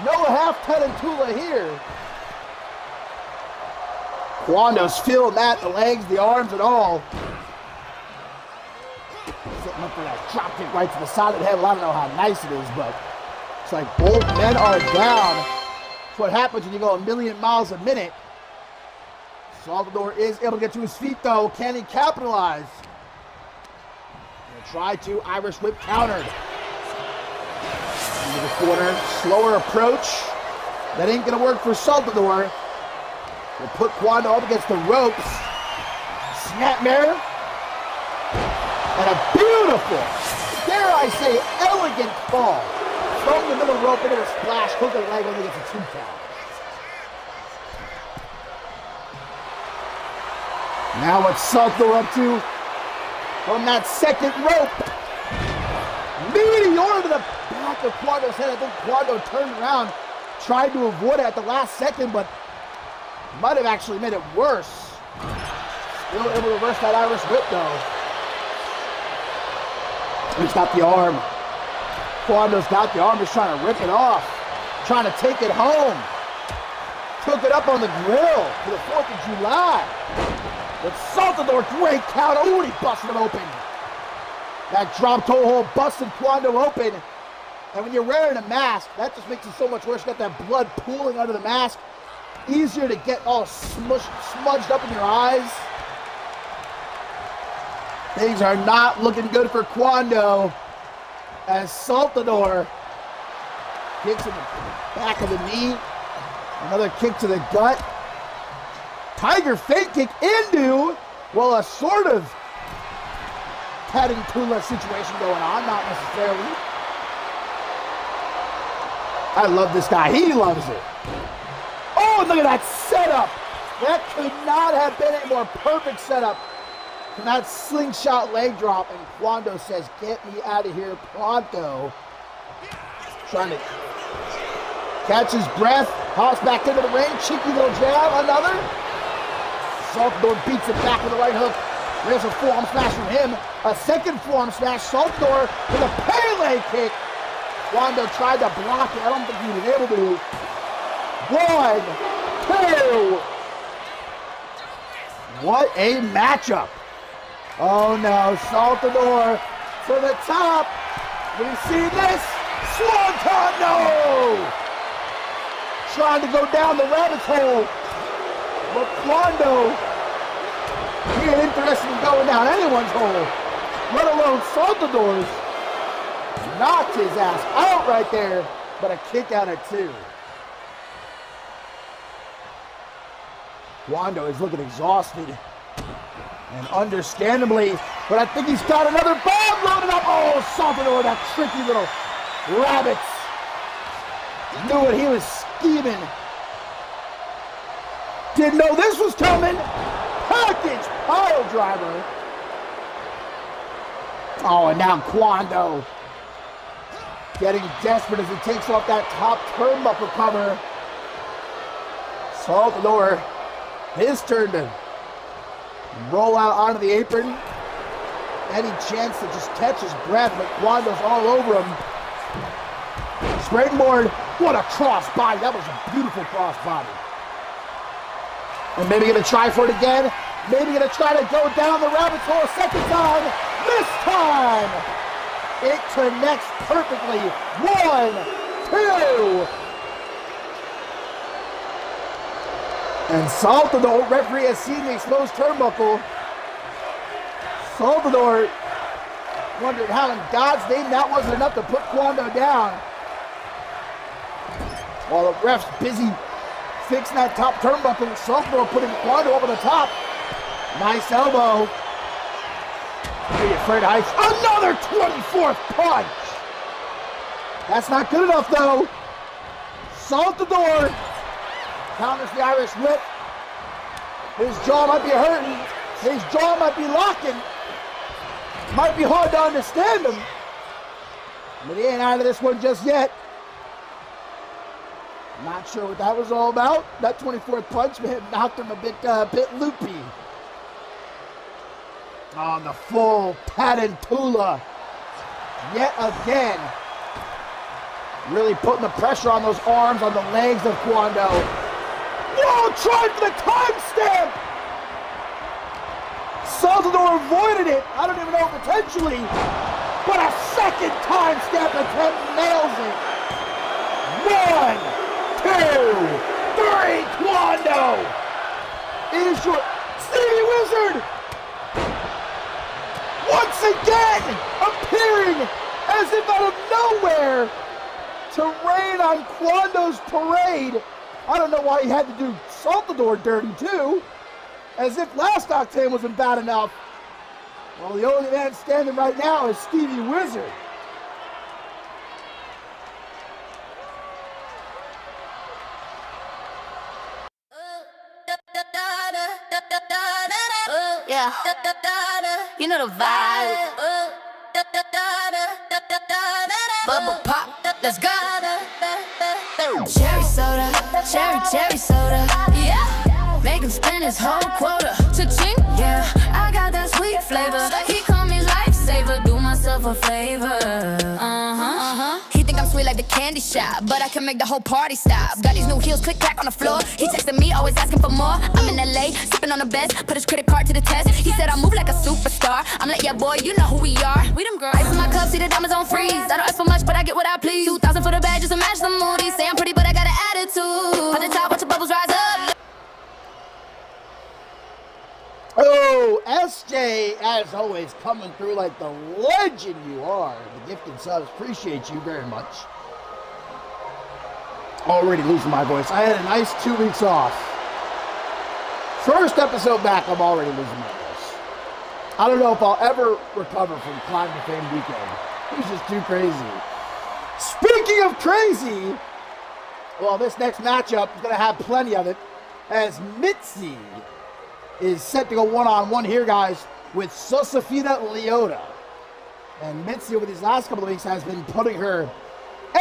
No half Tarantula here. Quando's feeling that, the legs, the arms, and all. Sitting up for that drop kick right to the side of the head. Well, I don't know how nice it is, but it's like both men are down. That's what happens when you go a million miles a minute. Salvador is able to get to his feet, though. Can he capitalize? He'll try to Irish whip countered. Into the corner. Slower approach. That ain't going to work for Salvador. Will put Kwando up against the ropes. Snapmare. And a beautiful, dare I say, elegant fall. From the middle rope into a splash, hook and leg only gets a 2 count. Now what's Salto up to? From that second rope. Meteor to the back of Kwando's head. I think Kwando turned around, tried to avoid it at the last second, but might have actually made it worse. Still able to reverse that Irish whip though. He's got the arm. Kwando's got the arm. He's trying to rip it off. Trying to take it home. Took it up on the grill for the 4th of July. But Saltador, great count. Oh, and he busted him open. That drop toe hold busted Kwando open. And when you're wearing a mask, that just makes it so much worse. You got that blood pooling under the mask. Easier to get all smudged up in your eyes. Things are not looking good for Kwando as Saltador kicks in the back of the knee. Another kick to the gut. Tiger fake kick into, well, a sort of Tarantula situation going on, not necessarily. I love this guy. He loves it. Oh, and look at that setup. That could not have been a more perfect setup. And that slingshot leg drop, and Kwando says, get me out of here pronto. Trying to catch his breath, hops back into the ring, cheeky little jab, another. Saltador beats it back with a right hook. There's a forearm smash from him. A second forearm smash. Saltador with a Pele kick. Kwando tried to block it. I don't think he was able to. 1, 2. What a matchup. Oh no, Saltador to the top. We see this. Swanton, no! Trying to go down the rabbit hole. But Kwando, he ain't interested in going down anyone's hole, let alone Saltador's. Knocked his ass out right there, but a kick out at 2. Kwando is looking exhausted. And understandably, but I think he's got another bomb loaded up. Oh, Saltador, that tricky little rabbit. Knew what he was scheming. Didn't know this was coming. Package pile driver. Oh, and now Kwando getting desperate as he takes off that top turnbuckle cover. Saltador, his turn to roll out onto the apron. Any chance to just catch his breath, but Kwando's all over him. Springboard, what a cross body. That was a beautiful cross body. And maybe gonna try for it again. Maybe gonna try to go down the rabbit hole a second time. This time, it connects perfectly. 1, 2. And Saltador, referee has seen the exposed turnbuckle. Saltador wondered how in God's name that wasn't enough to put Kwando down. While the ref's busy fixing that top turnbuckle, Saltador putting Kwando over the top. Nice elbow. Are you afraid of heights? Another 24th punch. That's not good enough though. Saltador counters the Irish whip. His jaw might be hurting. His jaw might be locking. Might be hard to understand him. But he ain't out of this one just yet. Not sure what that was all about. That 24th punch knocked him a bit loopy. On the full Tarantula. Yet again. Really putting the pressure on those arms, on the legs of Kwando. Whoa, tried for the timestamp! Saltador avoided it. I don't even know potentially. But a second timestamp attempt nails it. 1, 2, 3, Kwando is your Stevie Wizard once again appearing as if out of nowhere to rain on Kwando's parade. I don't know why he had to do Saltador dirty too. As if last Octane wasn't bad enough. Well, the only man standing right now is Stevie Wizard. Yeah, you know the vibe. Bubble pop, let's go. Cherry soda, cherry soda. Yeah, make him spend his whole quota. Cha-ching, yeah, I got that sweet flavor. He call me lifesaver, do myself a favor. He think I'm sweet like the candy shop, but I can make the whole party stop. Got these new heels, click clack on the floor. He texting me, always asking for more. I'm in LA, sipping on the best, put his credit card to the test. He said I move like a superstar. I'm like, yeah, boy, you know who we are. We them girls. Ice in my cup, see the diamonds on freeze. I don't ask for much, but I get what I please. 2,000 for the bag, just to match the moody. Say I'm pretty, but I got an attitude. At the top, watch the bubbles rise up. Oh, SJ, as always, coming through like the legend you are. The gifted subs, appreciate you very much. Already losing my voice. I had a nice 2 weeks off. First episode back, I'm already losing my voice. I don't know if I'll ever recover from Climb to Fame weekend. It was just too crazy. Speaking of crazy, well, this next matchup is going to have plenty of it, as Mitzi is set to go one-on-one here, guys, with Josefina Leota. And Mitzi, over these last couple of weeks, has been putting her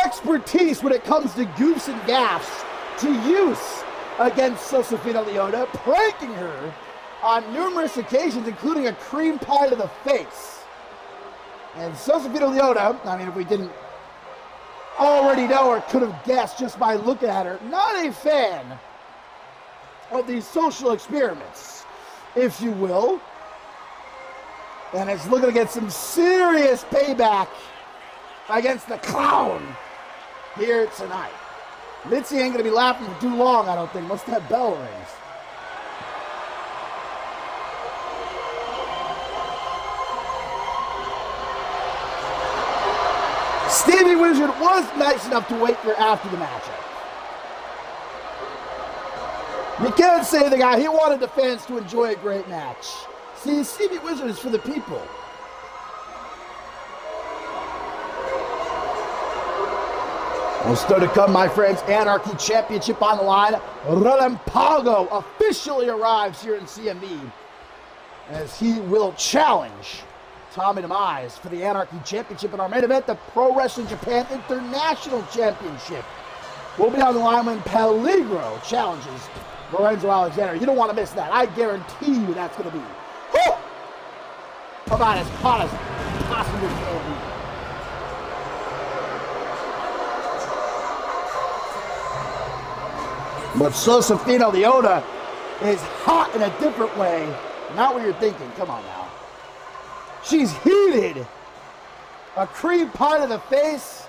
expertise when it comes to goofs and gaffs to use against Josefina Leota, pranking her on numerous occasions, including a cream pie to the face. And Josefina Leota, I mean, if we didn't already know or could have guessed just by looking at her, not a fan of these social experiments, if you will. And it's looking to get some serious payback against the clown here tonight. Mitzi ain't going to be laughing for too long, I don't think, once that bell rings. Stevie Wizard was nice enough to wait for after the matchup. You can't say the guy, he wanted the fans to enjoy a great match. See, Stevie Wizard is for the people. Well, still to come, my friends, Anarchy Championship on the line. Relampago officially arrives here in CMV as he will challenge Tommy Demise for the Anarchy Championship in our main event, the Pro Wrestling Japan International Championship. We'll be on the line when Peligro challenges Lorenzo Alexander. You don't want to miss that. I guarantee you that's going to be about as hot as possibly can be. But Josefina Leota is hot in a different way. Not what you're thinking. Come on now. She's heated. A cream pie to the face.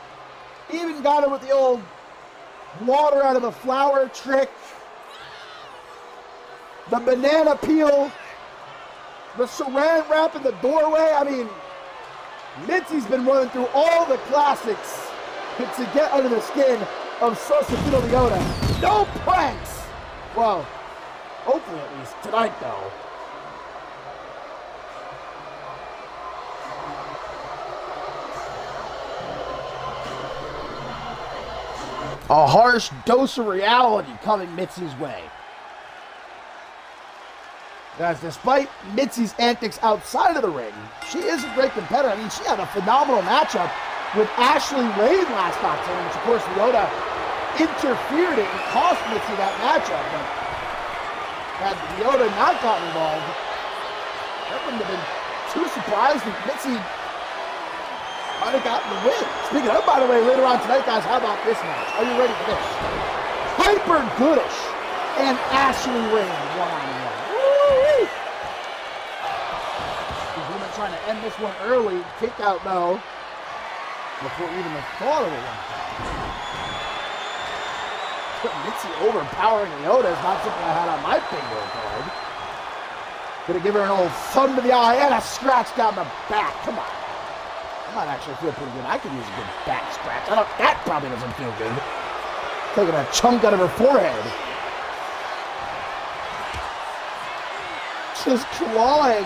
Even got her with the old water out of a flower trick. The banana peel. The saran wrap in the doorway. I mean, Mitzi's been running through all the classics to get under the skin of Josefina Leota. No pranks! Well, hopefully at least tonight though. A harsh dose of reality coming Mitzi's way. Guys, despite Mitzi's antics outside of the ring, she is a great competitor. I mean, she had a phenomenal matchup with Ashley Wade last October, which of course Leota interfered in and cost Mitzi that matchup. But had Leota not gotten involved, that wouldn't have been too surprised if Mitzi might have gotten the win. Speaking of, by the way, later on tonight, guys, how about this match? Are you ready for this? Hyper Goodish and Ashley Wade one-on-one. Woo-wee! We've been trying to end this one early. Kick out though, before even the thought of a one. Mitzi overpowering Leota is not something I had on my bingo card. Gonna give her an old thumb to the eye and a scratch down the back. Come on. I might actually feel pretty good. I could use a good back scratch. That probably doesn't feel good. Taking a chunk out of her forehead. just clawing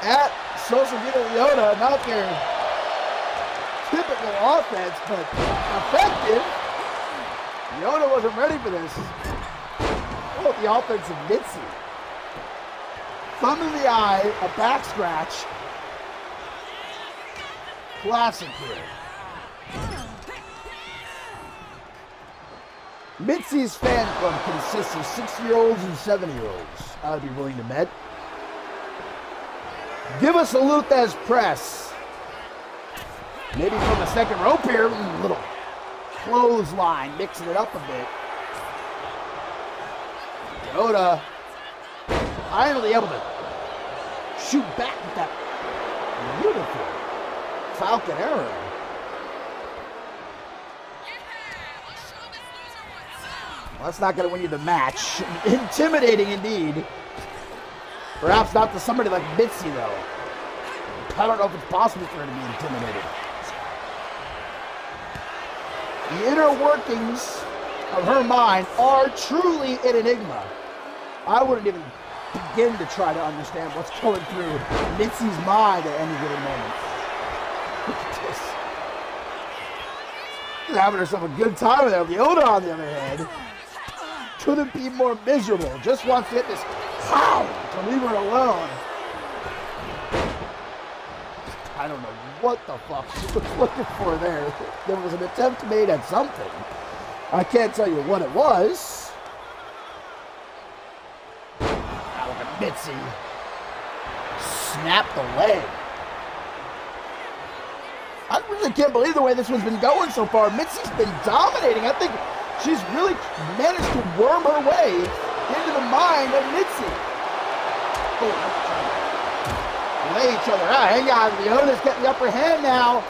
at Sosavita Leota. Not their typical offense, but effective. Leota wasn't ready for this. Oh, the offense of Mitzi. Thumb in the eye, a back scratch. Classic here. Mitzi's fan club consists of 6-year-olds and 7-year-olds. I would be willing to bet. Give us a Luthez press. Maybe from the second rope here. Little clothesline, mixing it up a bit. Yoda finally able to shoot back with that beautiful Falcon arrow. Well, that's not going to win you the match. Intimidating indeed. Perhaps not to somebody like Mitzi, though. I don't know if it's possible for her to be intimidated. The inner workings of her mind are truly an enigma. I wouldn't even begin to try to understand what's going through Mitzi's mind at any given moment. Look at this. She's having herself a good time with that. Leota, on the other hand, couldn't be more miserable. Just wants to hit this pow to leave her alone. I don't know what the fuck she was looking for there. There was an attempt made at something. I can't tell you what it was. Now look at Mitzi. Snap the leg. I really can't believe the way this one's been going so far. Mitzi's been dominating. I think she's really managed to worm her way into the mind of Mitzi. Oh, lay each other out. Hang on, Leota's getting the upper hand now.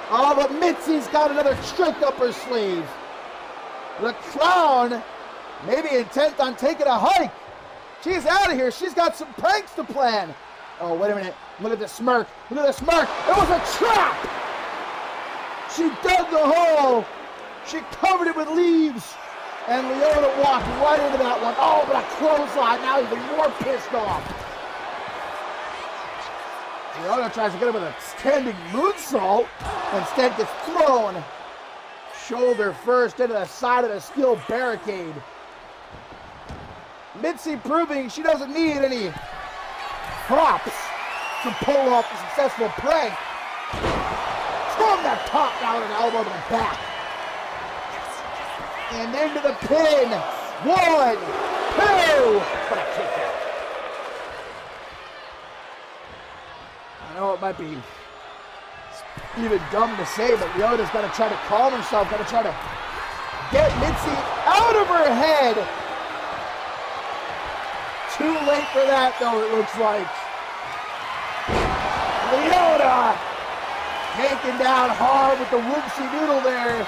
Oh, but Mitzi's got another trick up her sleeve. The clown may be intent on taking a hike. She's out of here. She's got some pranks to plan. Oh, wait a minute. Look at the smirk. Look at the smirk. It was a trap. She dug the hole. She covered it with leaves. And Leota walked right into that one. Oh, but a clothesline. Now even more pissed off. Leota tries to get him with a standing moonsault. Instead gets thrown shoulder first into the side of the steel barricade. Mitzi proving she doesn't need any props to pull off a successful prank. From the top down with an elbow to the back. And into the pin. 1, 2. But a kick out. I know it might be even dumb to say, but Leota's got to try to calm herself, got to try to get Mitzi out of her head. Too late for that, though, it looks like. Leota taken down hard with the whoopsie doodle there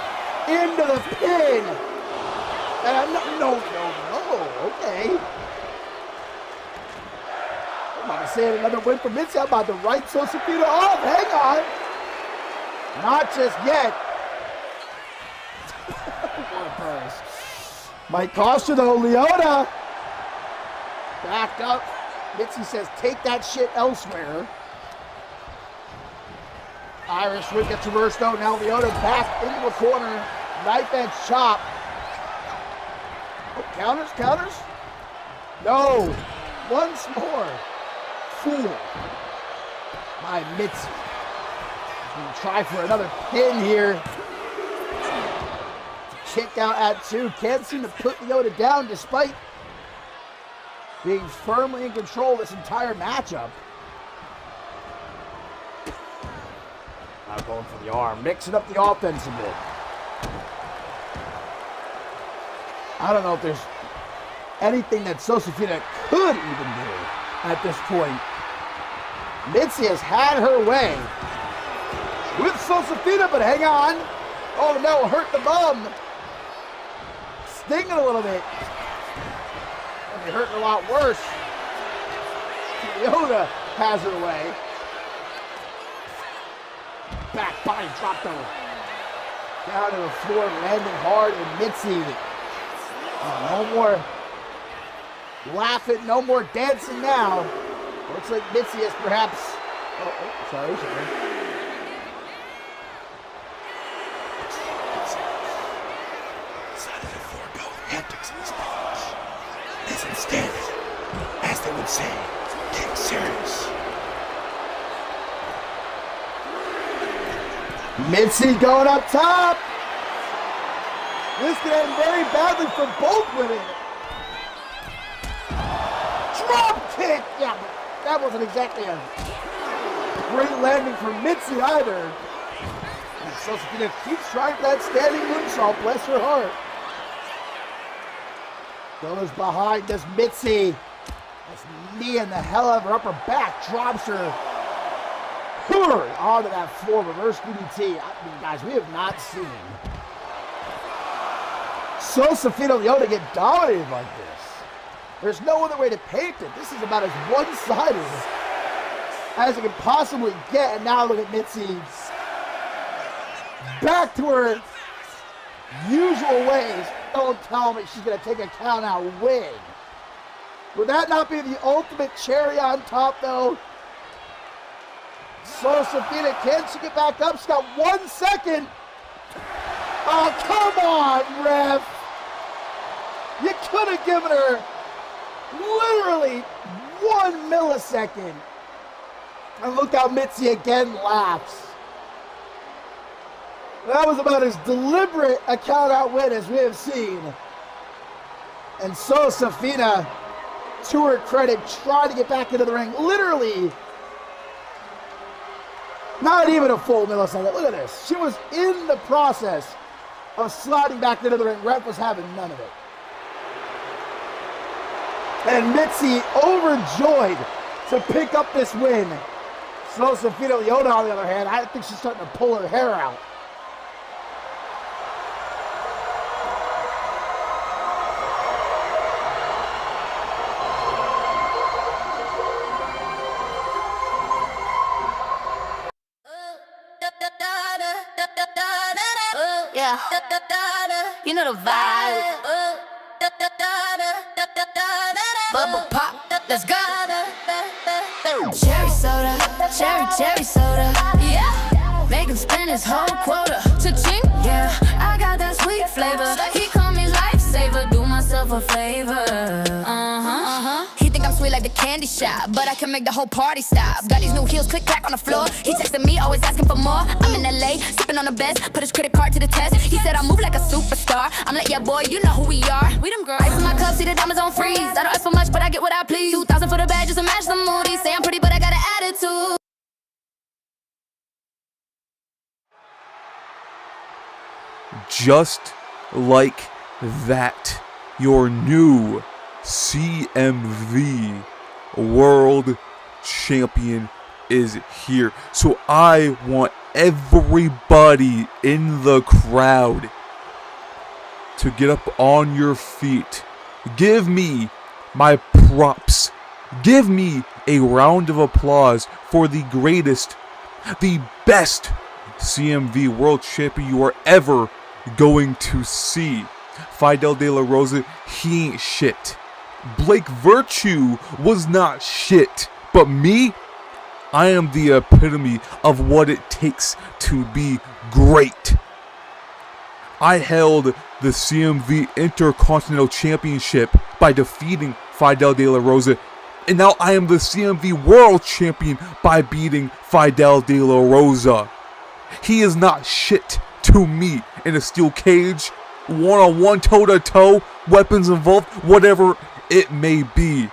into the pin. And no, okay. I'm about to say another win for Mitzi. I'm about to write Sosafita off. Hang on. Not just yet. What a pose. Might cost her though. Leota backed up. Mitzi says, take that shit elsewhere. Irish whip gets reversed though. Now Leota back into the corner. Knife edge chop. Oh, counters. No. Once more. Fool. My Mitzi. Gonna try for another pin here. Kick out at 2. Can't seem to put Leota down despite being firmly in control of this entire matchup. Now going for the arm. Mixing up the offense a bit. I don't know if there's anything that Sosafita could even do at this point. Mitzi has had her way with Sosafita, but hang on. Oh no, hurt the bum. Stinging a little bit. It'll be hurting a lot worse. Leota has her way. Back body drop though. Down to the floor, landing hard, and Mitzi. Oh, no more laughing, no more dancing now. Looks like Mitzi is perhaps... sorry. Decided to forego the antics of this match. Is instead, as they would say, get serious. Mitzi going up top. This could end very badly for both women. Drop kick! Yeah, but that wasn't exactly a great landing for Mitzi either. And Sofina keeps trying for that standing moonsault, bless her heart. Goes behind, does Mitzi. That's knee in the hell of her upper back, drops her onto that floor, reverse DDT. I mean, guys, we have not seen Sofina Leota get dominated like this. There's no other way to paint it. This is about as one-sided as it can possibly get. And now look at Mitzi. Back to her usual ways. Don't tell me she's going to take a count-out win. Would that not be the ultimate cherry on top, though? Sofina, can she get back up? She's got 1 second. Oh, come on, ref. You could have given her literally 1 millisecond. And look how Mitzi again laughs. That was about as deliberate a count-out win as we have seen. And Sofina, to her credit, tried to get back into the ring. Literally, not even a full millisecond. Look at this. She was in the process of sliding back into the ring. Ref was having none of it. And Mitzi overjoyed to pick up this win. Sofina Leota, on the other hand, I think she's starting to pull her hair out. Yeah, you know the vibe. Bubble pop, let's go. Cherry soda, cherry soda. Yeah, make him spend his whole quota. Cha-ching, yeah, I got that sweet flavor. He call me lifesaver, do myself a favor. He think I'm sweet like the candy shop, but I can make the whole party stop. Got these new heels, click clack on the floor. He texting me, always asking for more. I'm in LA, sipping on the best, put his credit card to the test. He said I move like a superstar. I'm like, yeah, boy, you know who we are. We them girls. Ice in my cup, see the diamonds on freeze. I don't ask for much, but I get what I please. 2,000 for the bag, just to match the mood. He say I'm pretty, but I got an attitude. Just like that, your new CMV World Champion is here. So I want everybody in the crowd to get up on your feet. Give me my props. Give me a round of applause for the greatest, the best CMV World Champion you are ever going to see. Fidel De La Rosa, he ain't shit. Blake Virtue was not shit. But me, I am the epitome of what it takes to be great. I held the CMV Intercontinental Championship by defeating Fidel De La Rosa, and now I am the CMV World Champion by beating Fidel De La Rosa. He is not shit to me in a steel cage, one-on-one, toe-to-toe, weapons involved, whatever it may be.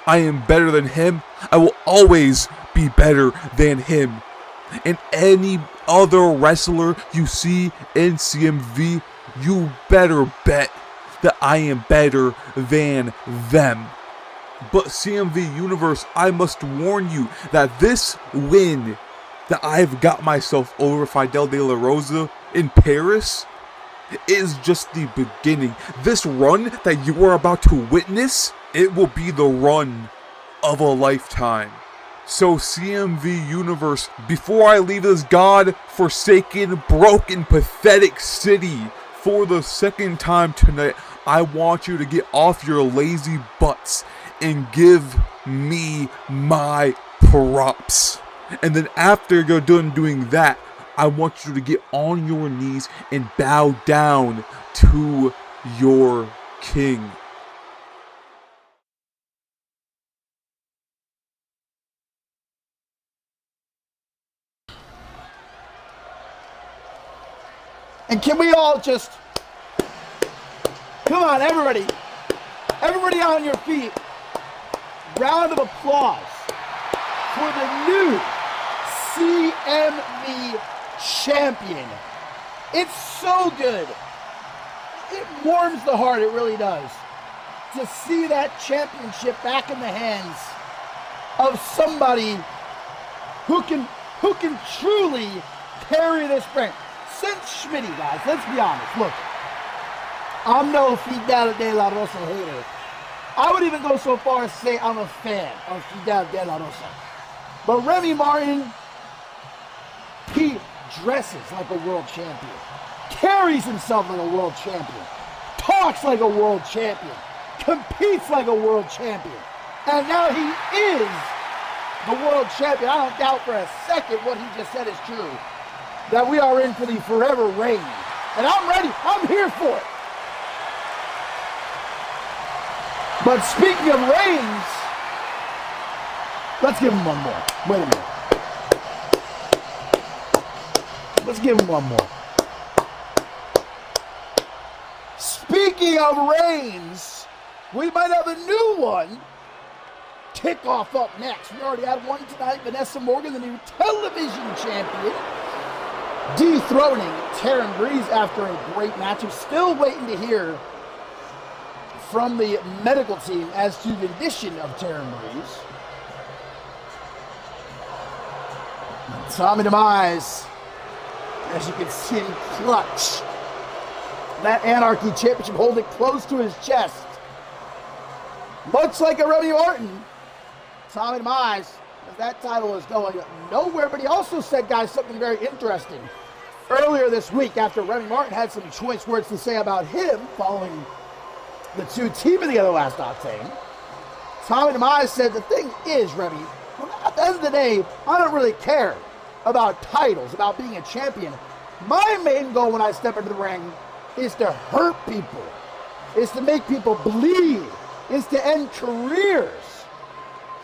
I am better than him. I will always be better than him. And any other wrestler you see in CMV, you better bet that I am better than them. But CMV Universe, I must warn you that this win that I've got myself over Fidel De La Rosa in Paris is just the beginning. This run that you are about to witness, it will be the run of a lifetime. So CMV Universe, before I leave this god-forsaken, broken, pathetic city for the second time tonight, I want you to get off your lazy butts and give me my props. And then after you're done doing that, I want you to get on your knees and bow down to your king. And can we all just, come on, everybody on your feet, round of applause for the new CMV champion. It's so good. It warms the heart, it really does, to see that championship back in the hands of somebody who can truly carry this brand. Since Schmitty, guys, let's be honest. Look, I'm no Fidel de la Rosa hater. I would even go so far as to say I'm a fan of Fidel de la Rosa. But Remy Martin, he dresses like a world champion, carries himself like a world champion, talks like a world champion, competes like a world champion, and now he is the world champion. I don't doubt for a second what he just said is true, that we are in for the forever reign. And I'm ready. I'm here for it. But speaking of reigns, let's give him one more. Wait a minute. Let's give him one more. Speaking of reigns, we might have a new one. Kickoff up next. We already had one tonight. Vanessa Morgan, the new television champion, dethroning Taryn Breeze after a great match. I'm still waiting to hear from the medical team as to the condition of Taryn Breeze. Tommy Demise, as you can see, clutch that Anarchy Championship, hold it close to his chest. Much like a Remy Martin, Tommy Demise, as that title is going nowhere. But he also said, guys, something very interesting. Earlier this week, after Remy Martin had some choice words to say about him following the two teaming together last Octane, Tommy Demise said, the thing is, Remy, at the end of the day, I don't really care about titles, about being a champion. My main goal when I step into the ring is to hurt people, is to make people bleed, is to end careers.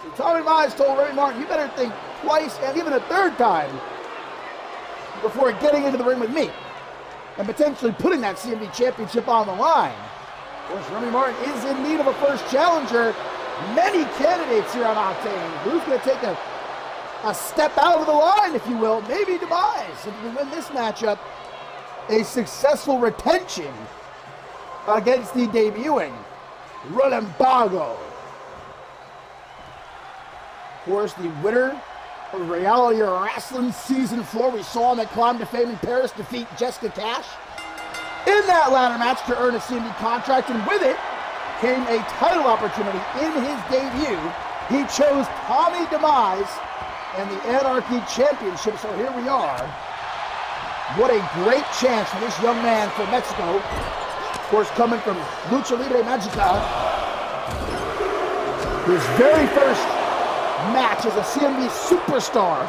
So Tommy Demise told Remy Martin, you better think twice and even a third time before getting into the ring with me and potentially putting that CMV championship on the line. Of course, Remy Martin is in need of a first challenger. Many candidates here on Octane. Who's going to take a step out of the line, if you will? Maybe Demise. If we win this matchup, a successful retention against the debuting Relambago. Of course, the winner of Reality Wrestling Season 4, we saw him at Climb to Fame in Paris defeat Jessica Cash in that ladder match to earn a CMV contract, and with it came a title opportunity in his debut. He chose Tommy Demise and the Anarchy Championship, so here we are. What a great chance for this young man from Mexico, of course coming from Lucha Libre Magica. His very first match as a CMV superstar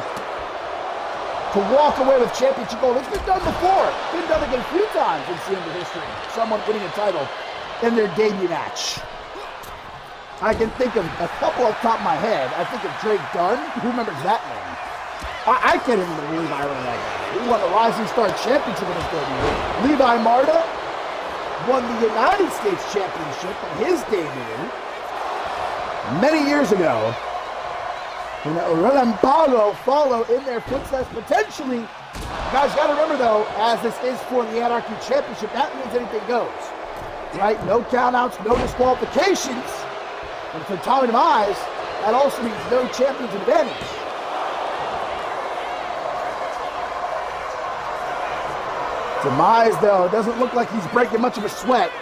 to walk away with championship gold. It's been done before. It's been done again a few times in CMV history. Someone winning a title in their debut match. I can think of a couple off the top of my head. I think of Drake Dunn. Who remembers that name? I can't even believe I remember that guy. He won the Rising Star Championship in his debut. Levi Marta won the United States Championship in his debut many years ago. And Relambago follow in their footsteps potentially. You guys got to remember though, as this is for the Anarchy Championship, that means anything goes. Right? No countouts, no disqualifications. And for Tommy Demise, that also means no champion's advantage. Demise, though, doesn't look like he's breaking much of a sweat.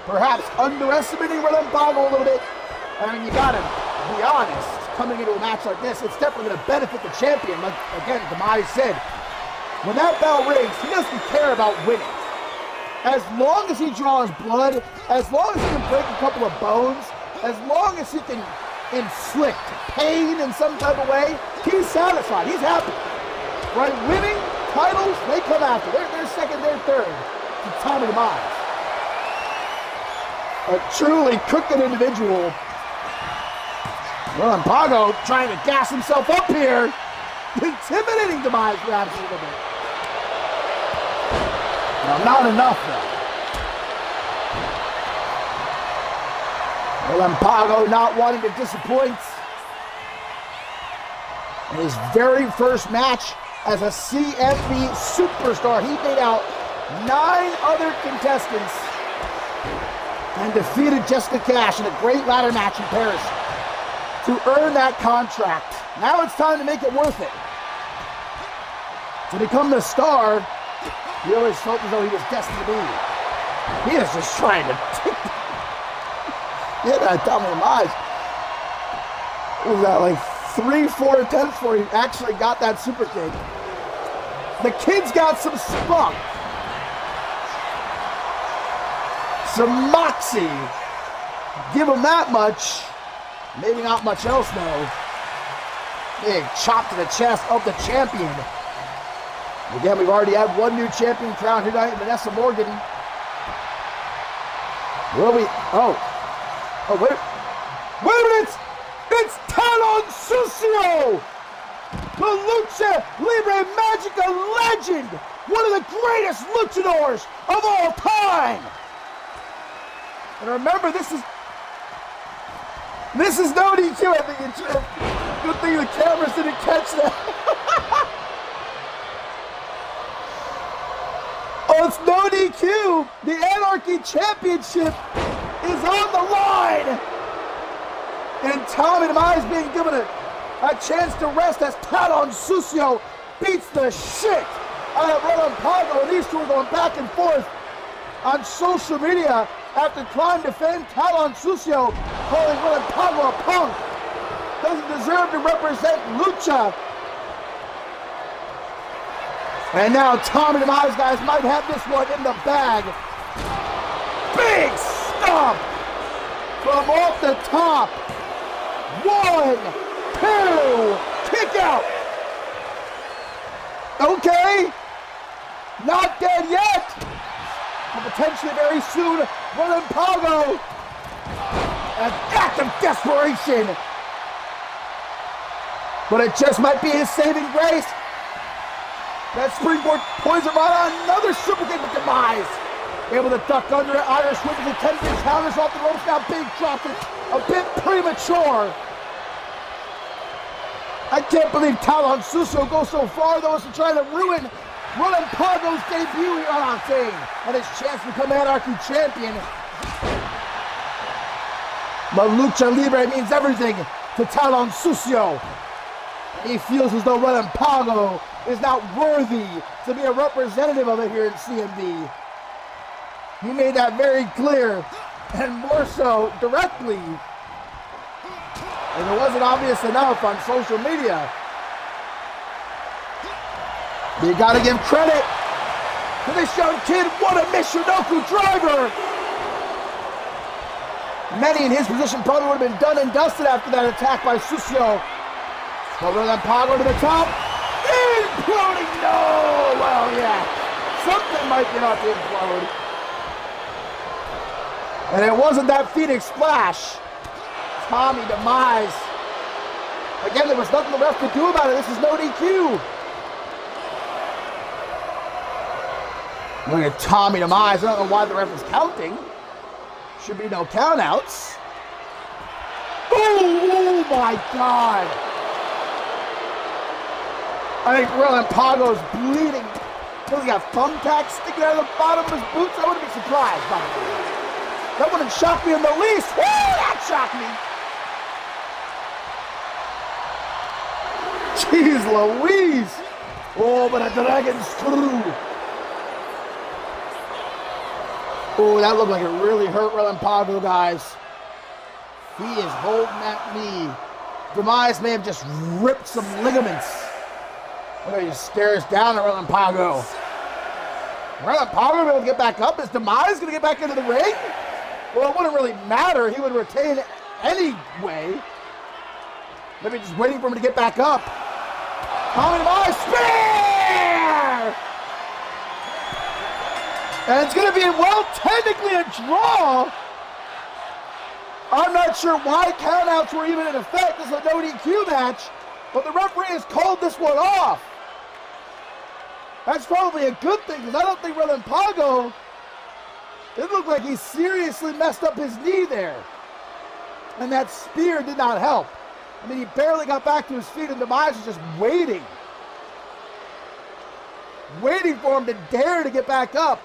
Perhaps underestimating Relambago a little bit. I mean, you gotta be honest, coming into a match like this, it's definitely gonna benefit the champion. Like, again, Demise said, when that bell rings, he doesn't care about winning. as long as he draws blood, as long as he can break a couple of bones, as long as he can inflict pain in some type of way, he's satisfied. He's happy. Right? Winning titles, they come after. They're second, they're third. It's the time of demise. A truly crooked individual. Pago trying to gas himself up here. Intimidating demise perhaps a little bit. Now, not enough though. Pago not wanting to disappoint. In his very first match as a CMV superstar, he beat out 9 other contestants and defeated Jessica Cash in a great ladder match in Paris to earn that contract. Now it's time to make it worth it. To become the star he always felt as though he was destined to be. He is just trying to get that dumb in the eyes. What was that, like 3-4 attempts before he actually got that super kick? The kid's got some spunk. Some moxie. Give him that much. Maybe not much else, though. Big chop to the chest of the champion. Again, we've already had one new champion crowned tonight, Vanessa Morgan. Will we? Oh, wait a minute! It's Talon Sucio! The Lucha Libre Magica legend! One of the greatest luchadors of all time! And remember, this is no DQ, I think it's good thing the cameras didn't catch that. Oh, it's no DQ. The Anarchy Championship is on the line. And Tommy Demise being given a chance to rest as Talon Sucio beats the shit out of Roland Pago. And these two are going back and forth on social media after trying to defend Talon Sucio, calling Roland Pago a punk. Doesn't deserve to represent Lucha. And now Tommy Demise, guys, might have this one in the bag. Big stomp from off the top. 1, 2, kick out. Okay, not dead yet. But potentially very soon, Roland Pago. An act of desperation. But it just might be his saving grace. That springboard poison right on another super kick with Demise. Able to duck under it. Irish whip is attempting counters off the ropes. Now big drop kick. A bit premature. I can't believe Talon Sucio goes so far though as to try to ruin Roland Pago's debut here on Octane and his chance to become Anarchy champion. But Lucha Libre means everything to Talon Sucio. He feels as though Roland Pago is not worthy to be a representative of it here in CMV. He made that very clear, and more so directly. And it wasn't obvious enough on social media. You gotta give credit to this young kid. What a Michinoku driver! Many in his position probably would have been done and dusted after that attack by Sucio. But Roland Pago to the top. Imploding! No! Well, yeah. Something might be about to implode. And it wasn't that Phoenix Splash. Tommy Demise. Again, there was nothing the ref could do about it. This is no DQ. Look at Tommy Demise. I don't know why the ref is counting. Should be no countouts. Oh my God. I think Roland Pago's bleeding. Does he got thumbtacks sticking out of the bottom of his boots? I wouldn't be surprised, by the way. That wouldn't shock me in the least. Woo, that shocked me. Jeez Louise. Oh, but a dragon screw. Oh, that looked like it really hurt Roland Pago, guys. He is holding that knee. Demise may have just ripped some ligaments. Look, he stares down at Roland Pago. Roland Power able to get back up. Is Demise going to get back into the ring? Well, it wouldn't really matter. He would retain anyway. Maybe just waiting for him to get back up. Tommy Demise, spear! And it's going to be, well, technically a draw. I'm not sure why countouts were even in effect. This is a no DQ match, but the referee has called this one off. That's probably a good thing, because I don't think Roland Pago, it looked like he seriously messed up his knee there. And that spear did not help. I mean, he barely got back to his feet, and Demise was just waiting. Waiting for him to dare to get back up.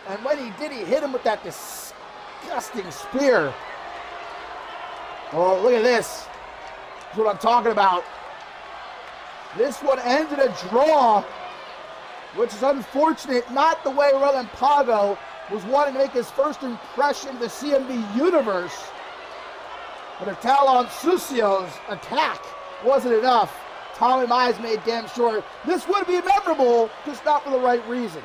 And when he did, he hit him with that disgusting spear. Oh, look at this. That's what I'm talking about. This one ended a draw, which is unfortunate. Not the way Roland Pago was wanting to make his first impression of the CMV universe. But if Talon Sucio's attack wasn't enough, Tommy Mize made damn sure this would be memorable, just not for the right reasons.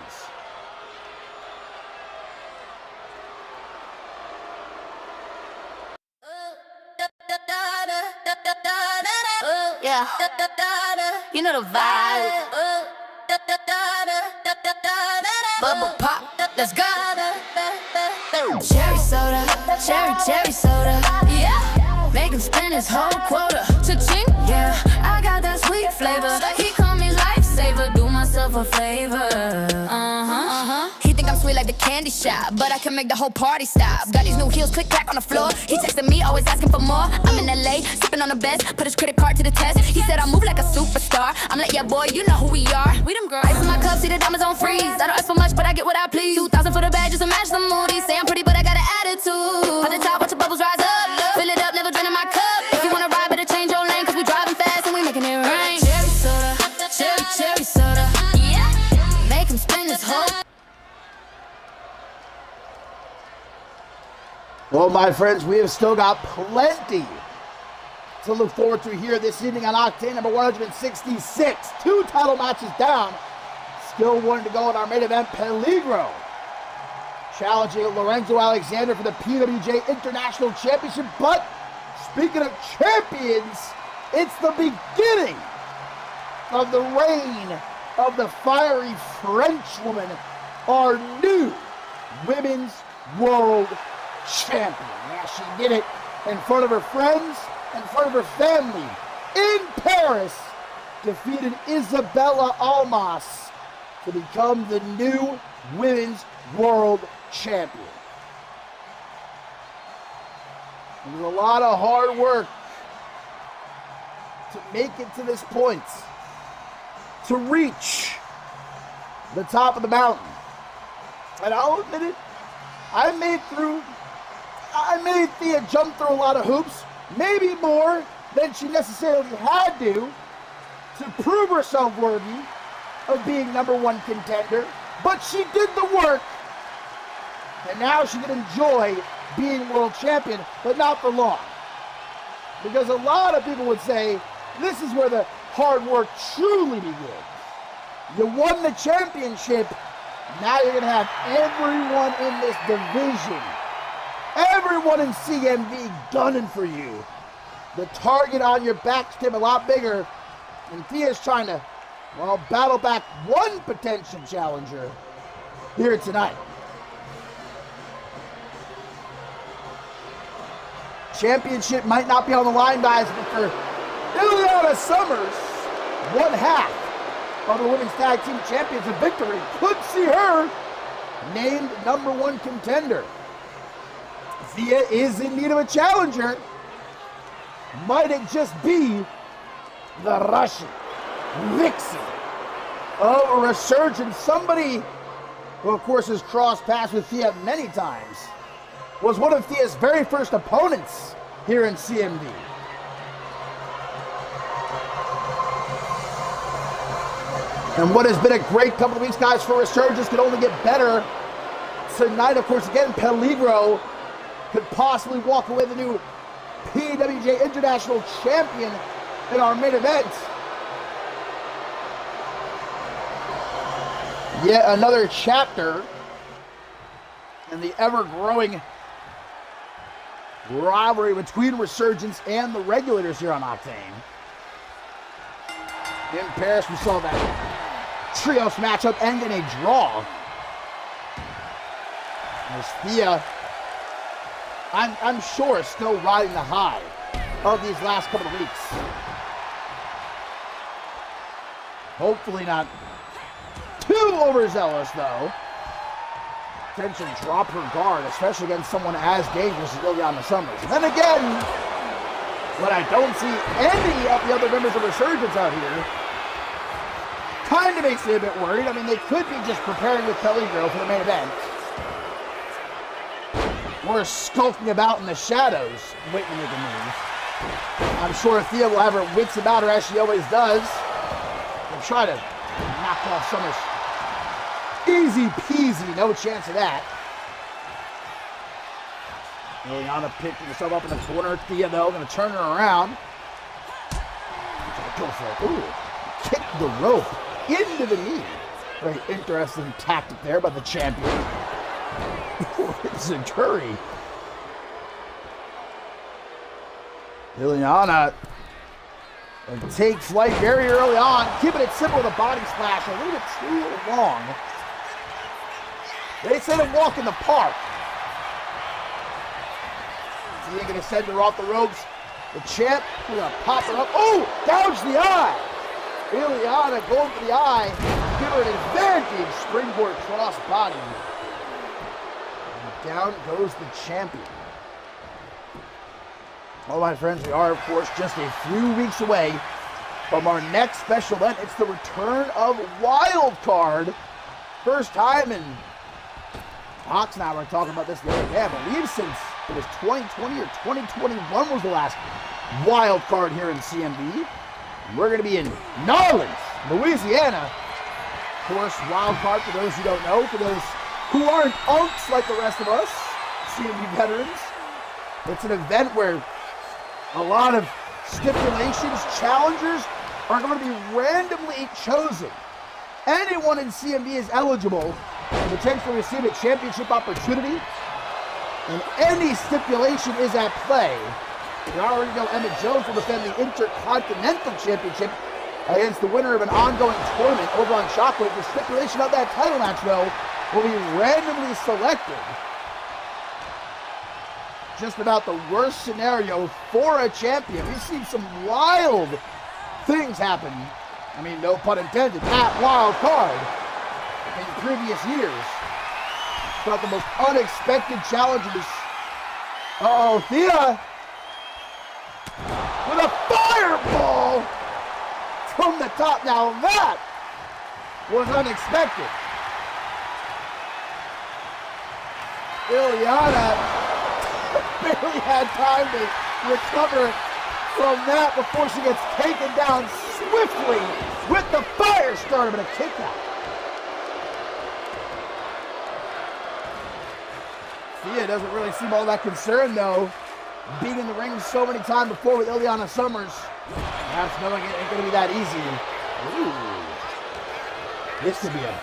Yeah, you know the vibe. Bubble pop, let's go. Cherry soda, cherry soda. Yeah, make him spend his whole quota. Cha-ching, yeah, I got that sweet flavor. He call me lifesaver, do myself a favor. He think I'm sweet like the candy shop, but I can make the whole party stop. Got these new heels, click clack on the floor. He texting me, always asking for more. I'm in LA, sipping on the best, put his credit card to the test. He said I move like a superstar. I'm like, yeah, boy, you know who we are. We them girls. Ice in my cup, see the diamonds on freeze. I don't ask for much, but I get what I please. 2,000 for the bag, just to match the mood. He say I'm pretty, but I got an attitude. On the top, watch the bubbles rise up. Fill it up, never drain in my cup. If you wanna ride, better change your lane, cause we driving fast and we making it rain. Cherry soda, cherry soda. Yeah, make him spend his whole. Well, my friends, we have still got plenty to look forward to here this evening on Octane number 166. 2 title matches down. Still one to go in our main event. Peligro challenging Lorenzo Alexander for the PWJ International Championship. But speaking of champions, it's the beginning of the reign of the fiery Frenchwoman, our new Women's World Champion. Yeah, she did it in front of her friends, in front of her family, in Paris, defeated Isabella Almas to become the new Women's World Champion. It was a lot of hard work to make it to this point, to reach the top of the mountain. And I'll admit it, I made Thea jump through a lot of hoops, maybe more than she necessarily had to prove herself worthy of being #1 contender. But she did the work, and now she can enjoy being world champion, but not for long. Because a lot of people would say, this is where the hard work truly begins. You won the championship, now you're going to have everyone in this division, everyone in CMV gunning for you. The target on your back's getting a lot bigger, and Thea's trying to, well, battle back one potential challenger here tonight. Championship might not be on the line, guys, but for Ileana Summers, one half of the Women's Tag Team Champions of Victory, could see her named #1 contender. Thea is in need of a challenger. Might it just be the Russian vixen of a resurgence? Somebody who, of course, has crossed paths with Thea many times, was one of Thea's very first opponents here in CMV. And what has been a great couple of weeks, guys, for Resurgence could only get better. Tonight, of course, again, Peligro could possibly walk away the new PWJ International Champion in our main event. Yet another chapter in the ever-growing rivalry between Resurgence and the Regulators here on Octane. In Paris, we saw that trios matchup end in a draw. As Thea, I'm sure, is still riding the high of these last couple of weeks. Hopefully not too overzealous, though. Potentially drop her guard, especially against someone as dangerous as Liliana Summers. And then again, when I don't see any of the other members of Resurgence out here, kind of makes me a bit worried. I mean, they could be just preparing with Peligro for the main event. Or skulking about in the shadows, waiting to make a move. I'm sure Thea will have her wits about her as she always does. And try to knock off Summers. Easy peasy, no chance of that. Liliana picking herself up in the corner. Thea, though, going to turn her around. Go for it. Ooh, kick the rope into the knee. Very interesting tactic there by the champion. It's a curry. Liliana and take flight very early on, keeping it simple with a body splash, a little bit too long. They say to walk in the park. Thea gonna send her off the ropes. The champ, we're gonna pop her up. Oh, gouge the eye. Liliana going for the eye, give her an advantage. Springboard cross body. And down goes the champion. Well, my friends, we are, of course, just a few weeks away from our next special event. It's the return of Wild Card. First time in Hawks and I were talking about this the other day. I believe since it was 2020 or 2021 was the last Wild Card here in CMV. And we're going to be in New Orleans, Louisiana. Of course, Wild Card, for those who don't know, for those who aren't unks like the rest of us, CMV veterans, it's an event where a lot of stipulations, challengers are going to be randomly chosen. Anyone in CMV is eligible to potentially receive a championship opportunity, and any stipulation is at play. We already know Emmett Jones will defend the Intercontinental Championship against the winner of an ongoing tournament over on Shockwave. The stipulation of that title match, though, will be randomly selected. Just about the worst scenario for a champion. We've seen some wild things happen. I mean, no pun intended, at Wild Card in previous years. About the most unexpected challenges. Uh-oh, Thea with a fireball from the top. Now that was unexpected. Liliana barely had time to recover from that before she gets taken down swiftly with the fire starter and a kick out. Thea doesn't really seem all that concerned, though. Being in the ring so many times before with Liliana Summers, perhaps knowing it ain't going to be that easy. Ooh. This could be a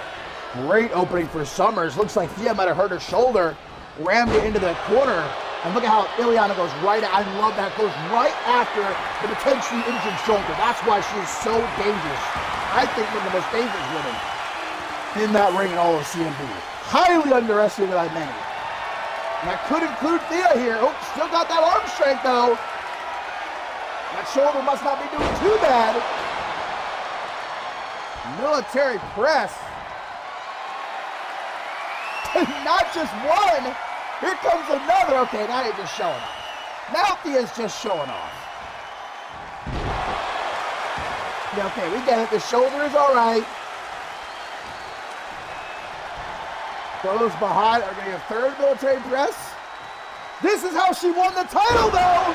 great opening for Summers. Looks like Thea might have hurt her shoulder, rammed it into the corner. And look at how Liliana goes right at, I love that, goes right after the potentially injured shoulder. That's why she is so dangerous. I think one of the most dangerous women in that ring in all of CMV. Highly underestimated by many. And I could include Thea here. Oh, still got that arm strength, though. That shoulder must not be doing too bad. Military press. Not just one. Here comes another. Okay, now you're just showing off. Now Thea's just showing off. Yeah, okay, we get it. The shoulder is all right. Those behind are getting a third military press. This is how she won the title, though.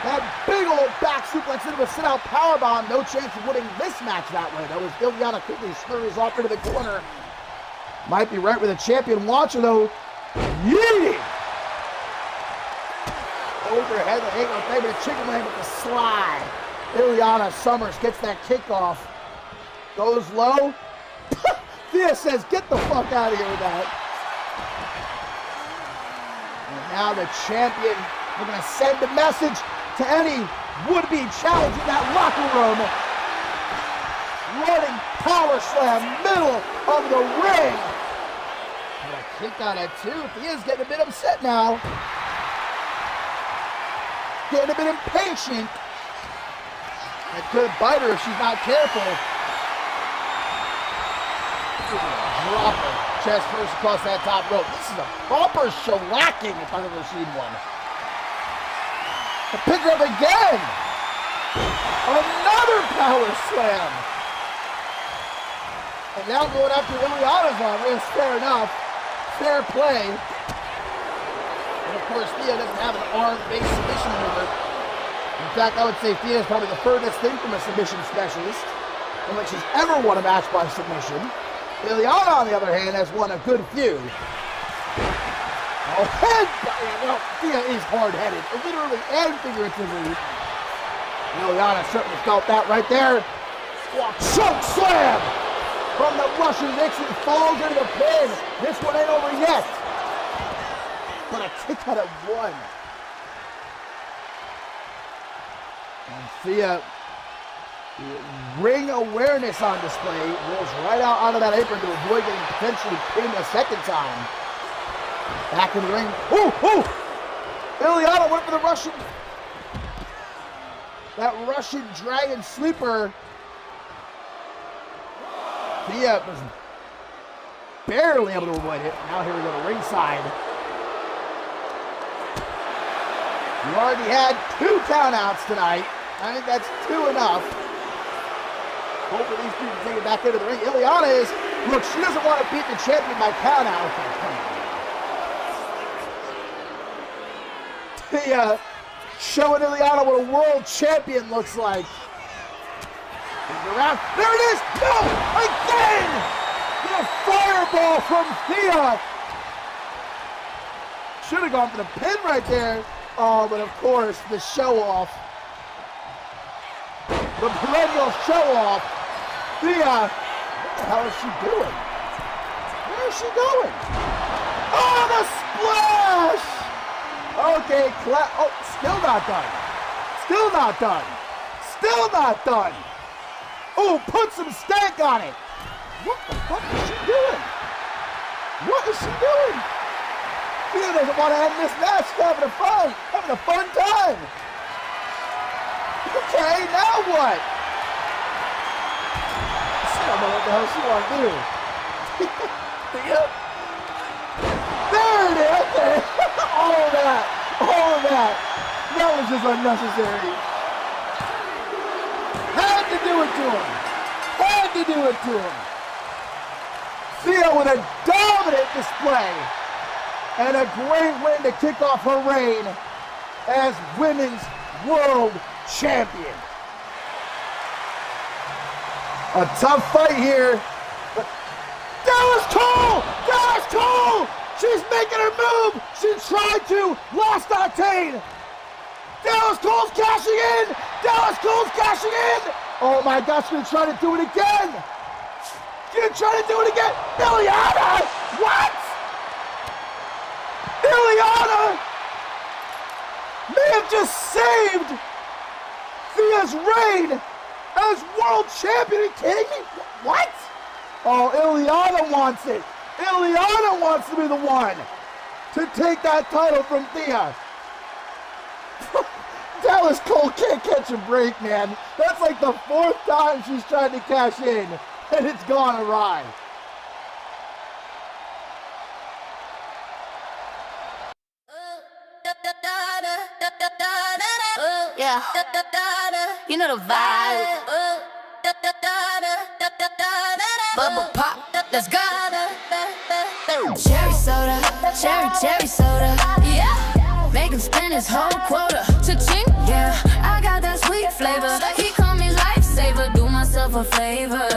That big old back suplex into a sit-out powerbomb. No chance of winning this match that way, though, as Liliana quickly scurries off into the corner. Might be right where the champion wants her, though. Yeeting! Overhead, the ain't no thing but a chicken wing with the slide. Liliana Summers gets that kickoff. Goes low. Thea says, get the fuck out of here with that. And now the champion, we're going to send a message to any would-be challenge in that locker room. Running power slam, middle of the ring. And a kick on it too. Thea's getting a bit upset now. Getting a bit impatient. It could bite her if she's not careful. Drop her chest first across that top rope. This is a proper shellacking if I've ever seen one. To pick her up again. Another power slam. And now going after Ileana's arm. It's fair enough. Fair play. And of course, Thea doesn't have an arm-based submission mover. In fact, I would say Thea is probably the furthest thing from a submission specialist in which she's ever won a match by submission. Ileana, on the other hand, has won a good few. Oh, well, Thea is hard-headed, literally and figuratively. Ileana certainly felt that right there. Choke slam from the Russian Nixon, falls into the pin. This one ain't over yet. But a kick out of one. And Thea, ring awareness on display, rolls right out onto that apron to avoid getting potentially pinned a second time. Back in the ring. Ooh, ooh! Ileana went for the Russian. That Russian Dragon Sleeper. Thea was barely able to avoid it. Now here we go to ringside. You already had 2 countouts tonight. I think that's 2 enough. Hopefully these two can take it back into the ring. Ileana is, look, she doesn't want to beat the champion by countout. Thea showing Ileana what a world champion looks like. Around. There it is! No! Again! The fireball from Thea! Should have gone for the pin right there. Oh, but of course, the show-off. The perennial show-off. Thea, what the hell is she doing? Where is she going? Oh, the splash! Okay, oh, still not done. Still not done. Still not done. Oh, put some stank on it. What the fuck is she doing? What is she doing? Thea doesn't want to end this match. She's having a fun time. Okay, now what? I don't know what the hell she wants to do. Thea. There it is. Okay. All of that. That was just unnecessary. Had to do it to him. Thea with a dominant display and a great win to kick off her reign as Women's World Champion. A tough fight here. Dallas Cole! She's making her move! She tried to! Lost Octane! Dallas Cole's cashing in! Oh my gosh, she's gonna try to do it again! Ileana! What? Ileana may have just saved Thea's reign as world champion. Are you kidding me? What? Oh, Ileana wants it. Ileana wants to be the one to take that title from Thea. Dallas Cole can't catch a break, man. That's like the 4th time she's tried to cash in, and it's gone awry. Yeah, you know the vibe. Bubble pop, let's go. Cherry soda, yeah. Make him spend his whole quota. Cha-ching, yeah. I got that sweet flavor. He call me lifesaver, do myself a favor.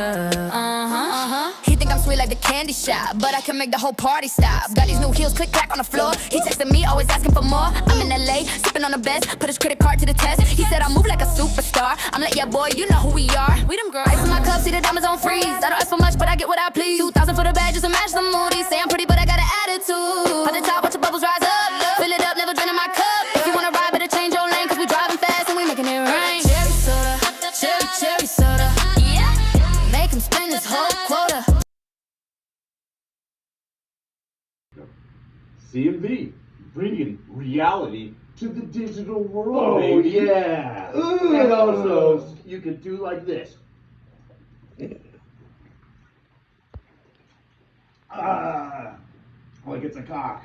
He think I'm sweet like the candy shop, but I can make the whole party stop. Got these new heels, click clack on the floor. He texting me, always asking for more. I'm in LA, sipping on the best, put his credit card to the test. He said I move like a superstar. I'm like, yeah, boy, you know who we are. We them girls. Ice in my cup, see the diamonds on freeze. I don't ask for much, but I get what I please. 2,000 for the bag, just to match the moody. Say I'm pretty, but I got an attitude. At the top, watch the bubbles rise up. Fill it up, never draining my cup. If you wanna ride, better change your lane, cause we driving fast and we making it rain. Cherry soda, cherry soda. Yeah. Make him spend his whole quota. CMV, bringing reality to the digital world, Oh, baby. yeah. Ooh. And also, you could do like this. Like it's a cock.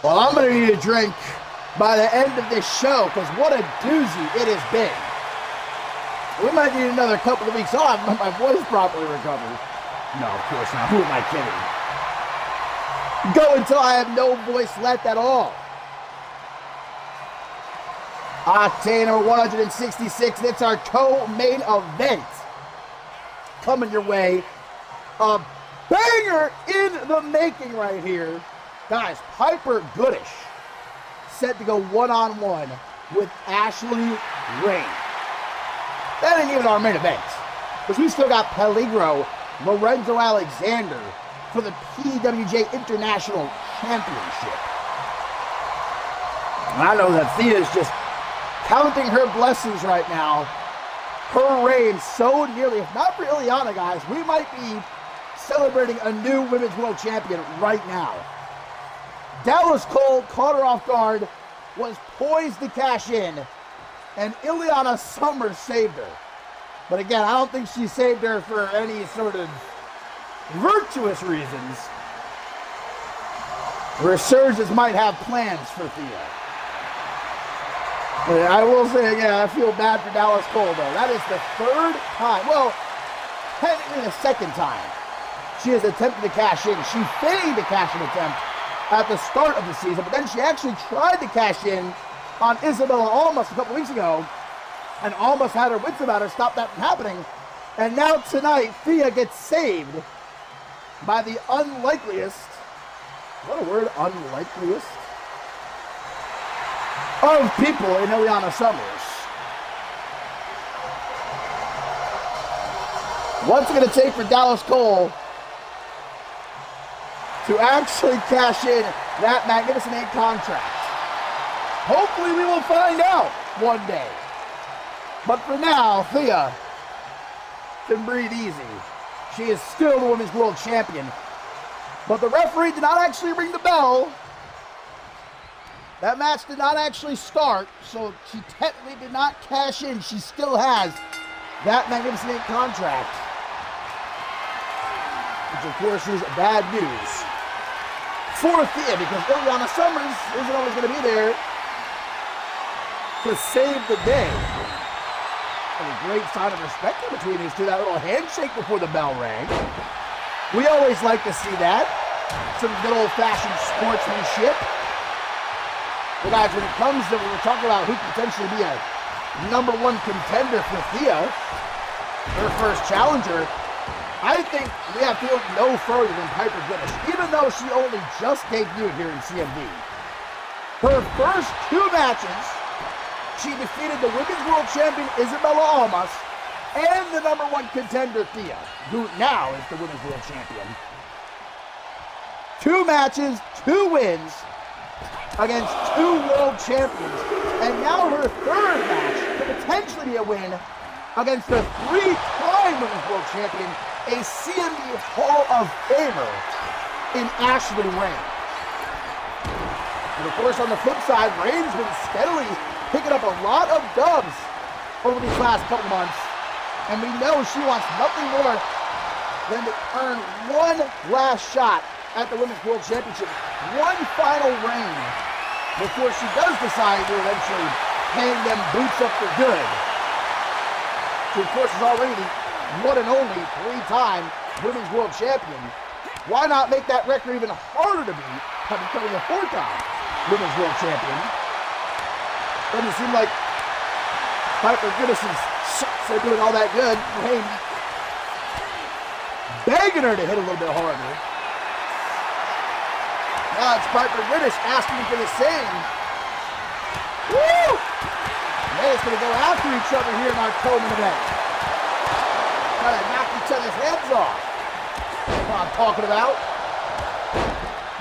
Well, I'm going to need a drink by the end of this show, because what a doozy it has been. We might need another couple of weeks off when my voice properly recovers. No, of course not. Who am I kidding? Go until I have no voice left at all. Octane or 166, that's our co-main event. Coming your way. A banger in the making right here. Guys, Piper Goodish set to go one-on-one with Ashley Rain. That ain't even our main event, because we still got Peligro, Lorenzo Alexander for the PWJ International Championship. And I know that Thea is just counting her blessings right now. Her reign so nearly, if not for Ileana, guys, we might be celebrating a new Women's World Champion right now. Dallas Cole caught her off guard, was poised to cash in, and Ileana Summers saved her. But again, I don't think she saved her for any sort of virtuous reasons. Resurgence might have plans for Thea. But I will say again, I feel bad for Dallas Cole, though. That is the third time, well, technically the second time, she has attempted to cash in. She feigned a cash-in attempt at the start of the season, but then she actually tried to cash in on Isabella almost a couple weeks ago and almost had her wits about her, stop that from happening. And now tonight, Thea gets saved by the unlikeliest, what a word, unlikeliest, of people in Ileana Summers. What's it going to take for Dallas Cole to actually cash in that Magnificent 8 contract? Hopefully we will find out one day. But for now, Thea can breathe easy. She is still the Women's World Champion. But the referee did not actually ring the bell. That match did not actually start, so she technically did not cash in. She still has that Magnificent 8 contract, which of course is bad news for Thea, because Ileana Summers isn't always going to be there to save the day. And a great sign of respect between these two, that little handshake before the bell rang. We always like to see that. Some good old-fashioned sportsmanship. But guys, when it comes to, when we're talking about who could potentially be a #1 contender for Thea, her first challenger, I think we have to look no further than Piper Goodish, even though she only just debuted here in CMV. Her first 2 matches, she defeated the Women's World Champion Isabella Almas and the #1 contender Thea, who now is the Women's World Champion. 2 matches, 2 wins against 2 world champions, and now her 3rd match could potentially be a win against the 3-time Women's World Champion, a CMV Hall of Famer in Ashley Rain. And of course, on the flip side, Rain's been steadily picking up a lot of dubs over these last couple months, and we know she wants nothing more than to earn one last shot at the Women's World Championship, one final reign before she does decide to eventually hang them boots up for good. She, of course, is already the one and only 3-time Women's World Champion. Why not make that record even harder to beat by becoming a 4-time Women's World Champion? Doesn't seem like Piper Goodish's shots are doing all that good. Rain begging her to hit a little bit harder. Now it's Piper Goodish asking for the same. Woo! They're just going to go after each other here in our co-main event. Trying to knock each other's heads off. That's what I'm talking about.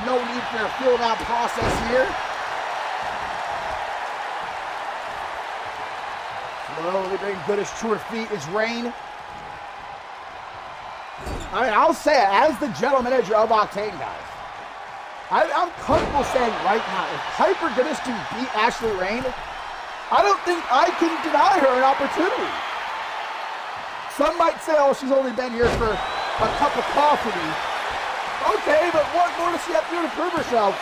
No need for a feel-out process here. Slowly bring Goodish to her feet is Rain. I mean, I'll say it, as the general manager of Octane, guys, I'm comfortable saying right now, if Piper Goodish can beat Ashley Rain, I don't think I can deny her an opportunity. Some might say, oh, she's only been here for a cup of coffee. Okay, but what more does she have to do to prove herself?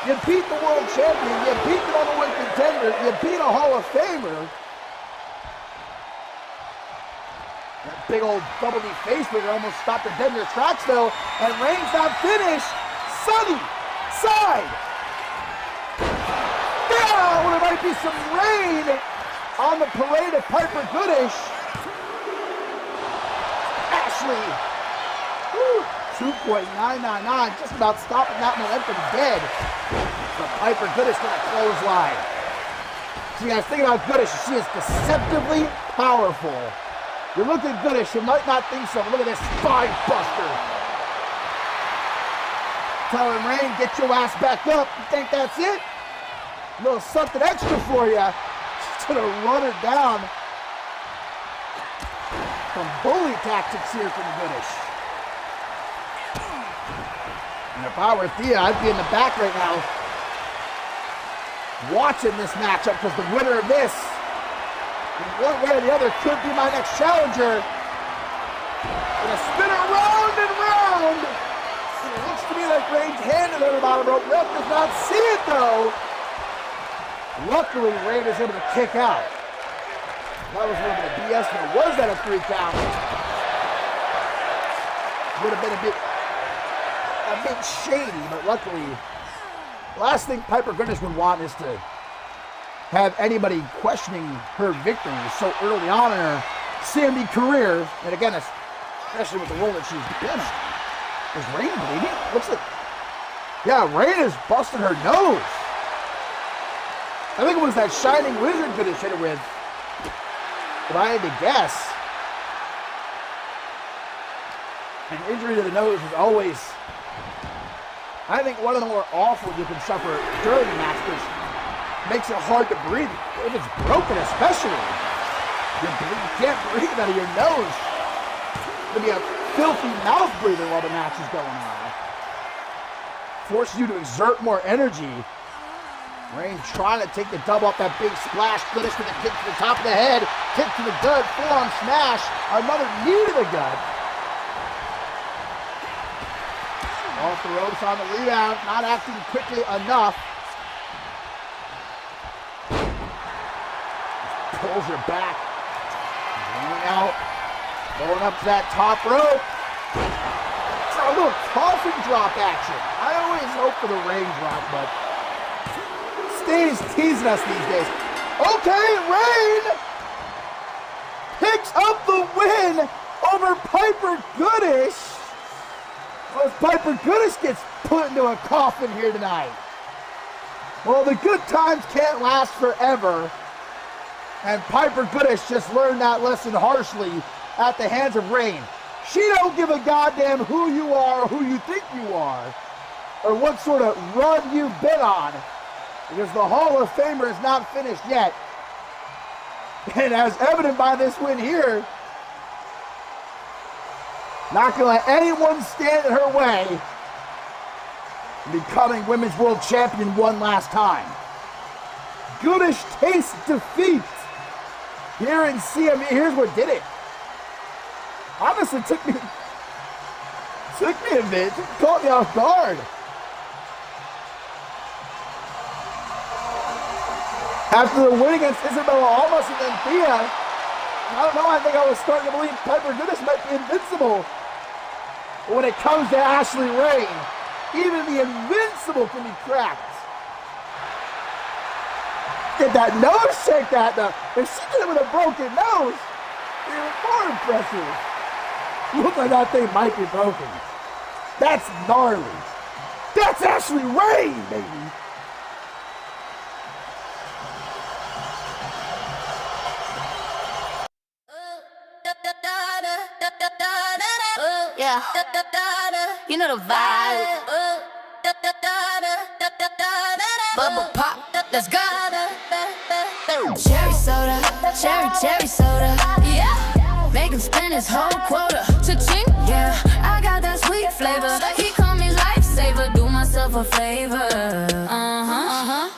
You beat the world champion, you beat the number one contender, you beat a Hall of Famer. That big old double knee face breaker almost stopped her dead in her tracks though, and Rain's not finished. Sunny side. Down! There might be some rain on the parade of Piper Goodish. Ashley, 2.999, just about stopping that momentum dead. But Piper Goodish with a clothesline. So you guys think about Goodish, she is deceptively powerful. You look at Goodish, you might not think so. Look at this spine buster. Telling Rain, get your ass back up. You think that's it? A little something extra for you. She's gonna run her down. Some bully tactics here from Goodish. And if I were Thea, I'd be in the back right now watching this matchup, because the winner of this, in one way or the other, could be my next challenger. Gonna spin her round and round. It looks to me like Rain's hand is over the bottom rope. Ref does not see it though. Luckily, Rain is able to kick out. That was a little bit of BS, but it was that a 3 count. Would have been a bit shady, but luckily, the last thing Piper Goodish would want is to have anybody questioning her victory so early on in her CMV career. And again, especially with the role that she's been in. Is Rain bleeding? Looks like, yeah, Rain is busting her nose. I think it was that Shining Wizard Goodish hit her with, if I had to guess. An injury to the nose is always, I think, one of the more awful you can suffer during the match, which makes it hard to breathe. If it's broken especially, you can't breathe out of your nose. It'll be a filthy mouth breather while the match is going on. Forces you to exert more energy. Rain trying to take the dub off that big splash. Goodish with a kick to the top of the head. Kick to the gut. Forearm smash. Another knee to the gut. Off the ropes on the rebound. Not acting quickly enough. Pulls her back. Going out. Going up to that top rope. It's a little coffin drop action. I always hope for the Rain drop, but Stays teasing us these days. Okay, Rain picks up the win over Piper Goodish. As Piper Goodish gets put into a coffin here tonight. Well, the good times can't last forever. And Piper Goodish just learned that lesson harshly at the hands of Rain. She don't give a goddamn who you are or who you think you are, or what sort of run you've been on, because the Hall of Famer is not finished yet. And as evident by this win here, not going to let anyone stand in her way becoming Women's World Champion one last time. Goodish tastes defeat here in CMV. Here's what did it. Honestly, took me a bit. It caught me off guard. After the win against Isabella Almas and then Thea, I don't know, I think I was starting to believe Piper Goodish might be invincible. But when it comes to Ashley Rain, even the invincible can be cracked. Get that nose check that though. If she did it with a broken nose, even more impressive. Look like that thing might be broken. That's gnarly. That's Ashley Rain, baby. Yeah, you know the vibe. Bubble pop, let's go. Cherry soda, cherry soda. Yeah, make him spend his whole quota. Cha-ching, yeah, I got that sweet flavor. He call me lifesaver, do myself a favor.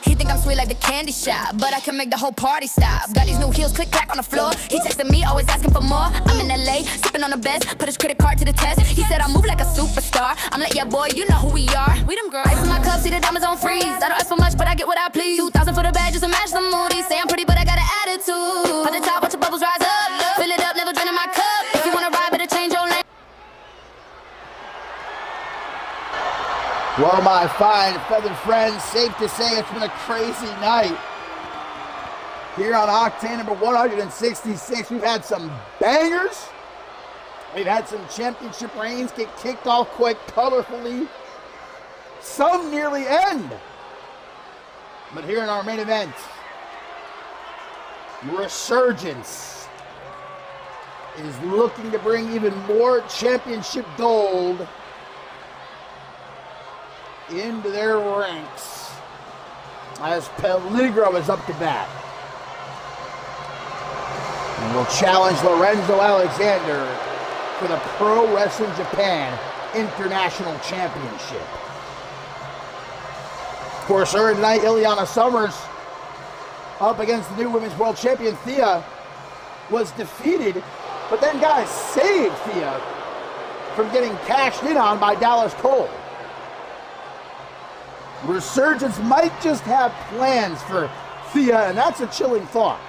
He think I'm sweet like the candy shop, but I can make the whole party stop. Got these new heels, click clack on the floor. He texting me, always asking for more. I'm in LA, sipping on the best, put his credit card to the test. He said I move like a superstar. I'm like, yeah, boy, you know who we are. We them girls. Ice in my cup, see the diamonds on freeze. I don't ask for much, but I get what I please. 2,000 for the bag, just to match the moody. Say I'm pretty, but I got an attitude. At the top, watch the bubbles rise up. Fill it up, never drain in my cup. If you wanna ride, better change your lane. Well, my fine feathered friends, safe to say it's been a crazy night. Here on Octane number 166, we've had some bangers. We've had some championship reigns get kicked off quite colorfully. Some nearly end. But here in our main event, Resurgence is looking to bring even more championship gold into their ranks as Peligro is up to bat and will challenge Lorenzo Alexander for the Pro Wrestling Japan International Championship. Of course, earlier tonight, Ileana Summers up against the new Women's World Champion Thea was defeated, but then guys saved Thea from getting cashed in on by Dallas Cole. Resurgence might just have plans for Thea, and that's a chilling thought.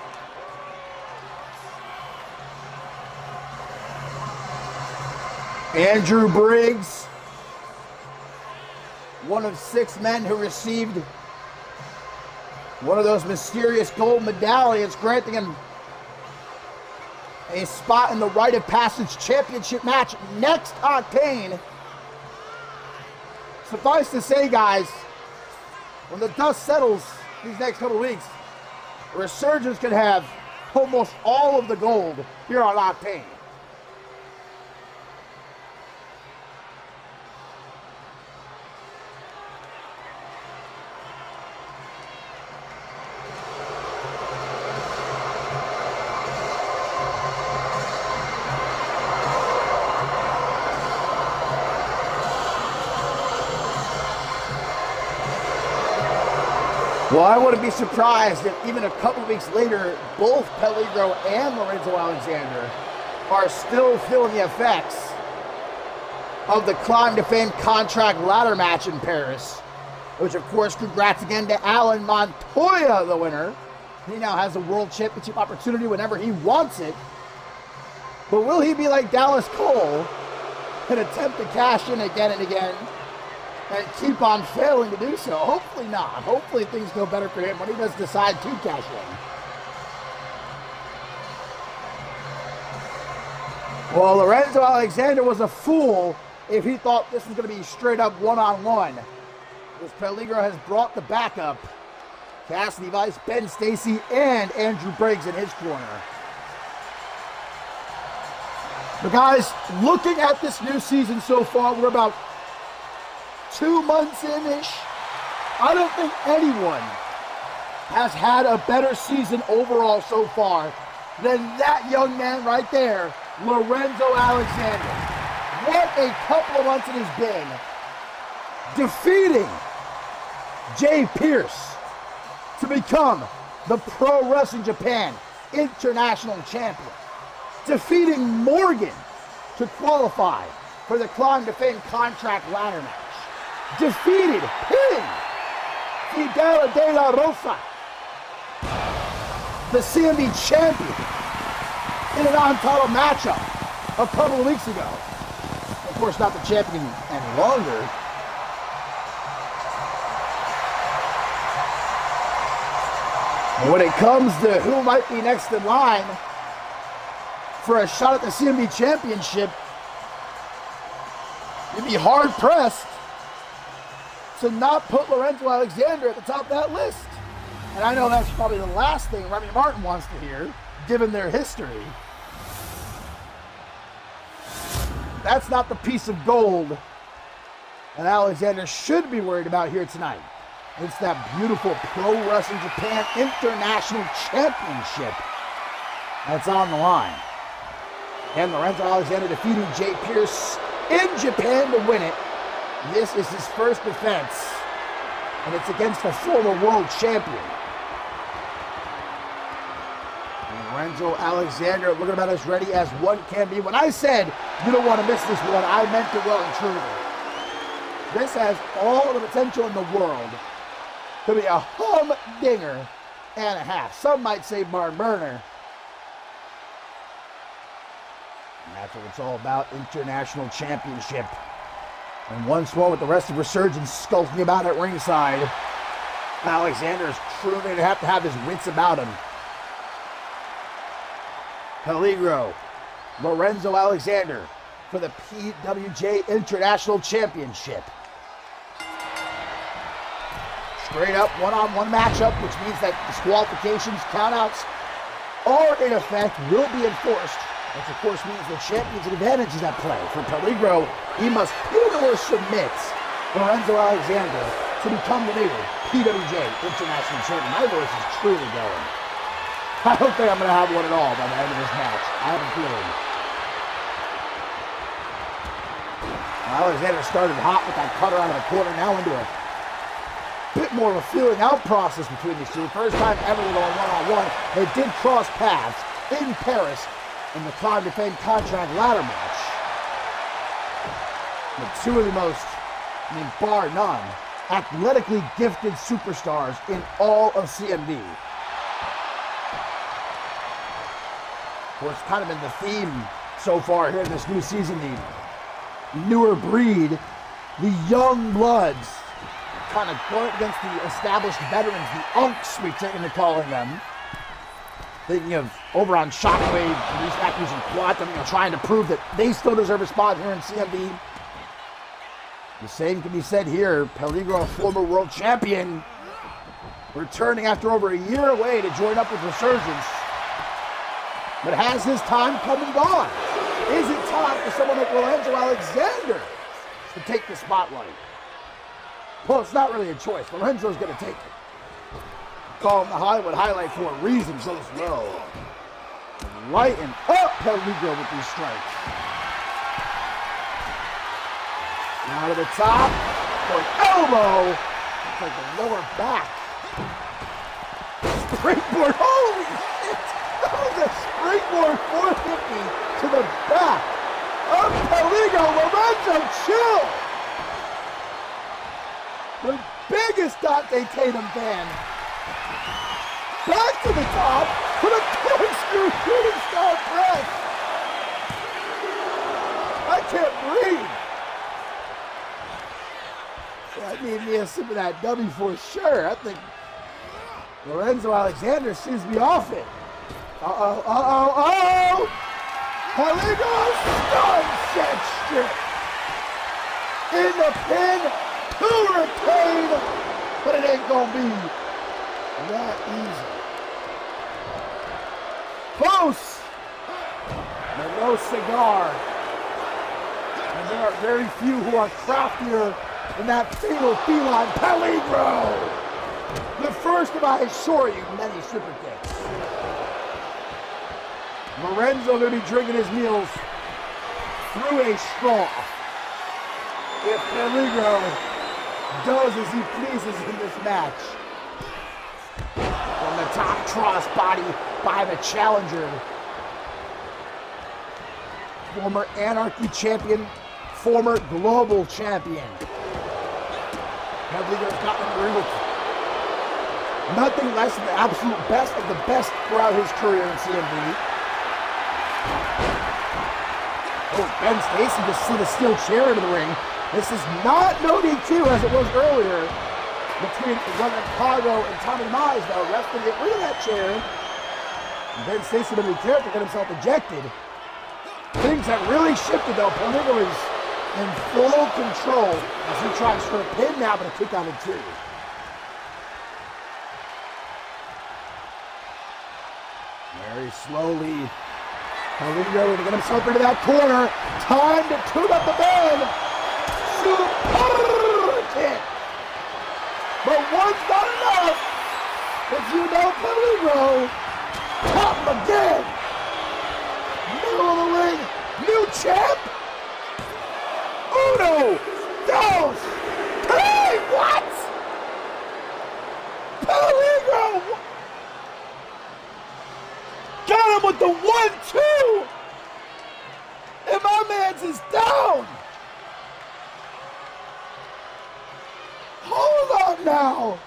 Andrew Briggs, one of 6 men who received one of those mysterious gold medallions, granting him a spot in the Rite of Passage Championship match next Octane. Suffice to say, guys, when the dust settles these next couple of weeks, Resurgence could have almost all of the gold here on Octane. Well, I wouldn't be surprised if even a couple weeks later, both Peligro and Lorenzo Alexander are still feeling the effects of the Climb to Fame contract ladder match in Paris, which of course, congrats again to Alan Montoya, the winner. He now has a world championship opportunity whenever he wants it. But will he be like Dallas Cole and attempt to cash in again and again and keep on failing to do so? Hopefully not. Hopefully things go better for him when he does decide to cash in. Well, Lorenzo Alexander was a fool if he thought this was going to be straight up one-on-one. Because Peligro has brought the backup. Cassidy Vice, Ben Stacy, and Andrew Briggs in his corner. But guys, looking at this new season so far, we're about 2 months in-ish. I don't think anyone has had a better season overall so far than that young man right there, Lorenzo Alexander. What a couple of months it has been. Defeating Jay Pierce to become the Pro Wrestling Japan International Champion. Defeating Morgan to qualify for the Climb to Fame contract ladder match. Defeated Pin Fidel de la Rosa, the CMV champion, in a non-title matchup a couple of weeks ago. course, not the champion any longer. And when it comes to who might be next in line for a shot at the CMV Championship, you'd be hard-pressed to not put Lorenzo Alexander at the top of that list. And I know that's probably the last thing Remy Martin wants to hear, given their history. That's not the piece of gold that Alexander should be worried about here tonight. It's that beautiful Pro Wrestling Japan International Championship that's on the line. And Lorenzo Alexander defeating Jay Pierce in Japan to win it. This is his first defense, and it's against a former world champion. And Lorenzo Alexander looking about as ready as one can be. When I said you don't want to miss this one, I meant it well and truly. This has all the potential in the world to be a humdinger and a half. Some might say barn burner. And that's what it's all about, International Championship. And once more with the rest of Resurgence skulking about at ringside, Alexander is truly going to have his wits about him. Peligro, Lorenzo Alexander for the PWJ International Championship. Straight up one-on-one matchup, which means that disqualifications, countouts, are in effect, will be enforced. Which of course means the champion's advantage is at play. For Peligro, he must pin or submit Lorenzo Alexander to become the new PWJ International Champion. My voice is truly going. I don't think I'm going to have one at all by the end of this match. I have a feeling. Alexander started hot with that cutter out of the corner, now into a bit more of a feeling out process between these two. First time ever they're going one-on-one. They did cross paths in Paris in the Con Defend Contract ladder match. The two of the most, bar none, athletically gifted superstars in all of CMV. Of course, kind of been the theme so far here in this new season, the newer breed, the young bloods, kind of going against the established veterans, the unks we've taken to calling them. Thinking of over on Shockwave, Reese Matthews and Quantum, trying to prove that they still deserve a spot here in CMV. The same can be said here. Peligro, a former world champion, returning after over a year away to join up with Resurgence. But has his time come and gone? Is it time for someone like Lorenzo Alexander to take the spotlight? Well, it's not really a choice. Lorenzo's going to take it. Call him the Hollywood highlight for a reason. Goes low. Lighten up Peligro with these strikes. Now to the top. For an elbow. It's like the lower back. Springboard. Holy shit. That was a springboard 450 to the back of Peligro. Lorenzo, chill. The biggest Dante Tatum fan. Back to the top for the corkscrew shooting star press. I can't breathe. I need me a sip of that W for sure. I think Lorenzo Alexander seems to be off it. Peligro sunset strip. In the pin to retain, but it ain't gonna be that easy. Close, but no cigar. And there are very few who are craftier than that fatal feline Peligro. The first of, I assure you, many stripper kicks. Lorenzo gonna be drinking his meals through a straw. If Peligro does as he pleases in this match. From the top cross body by the challenger. Former Anarchy champion, former global champion. Peligro's gotten in the ring with nothing less than the absolute best of the best throughout his career in CMV. Oh, Ben Stacy just slid a steel chair into the ring. This is not no DQ as it was earlier between Peligro and Tommy Mize, though. Ref to get rid of that chair. And Ben Stacy better be careful, get himself ejected. Things that really shifted, though. Peligro is in full control as he tries for a pin now, but a kick out of 2. Very slowly, Peligro to get himself into that corner. Time to tune up the band. Super kick. But one's not enough. If you know Peligro, pop him again. Middle of the ring, new champ. Uno, dos, three. What? Peligro. Got him with the 1-2. And my man's is down. Hold on now.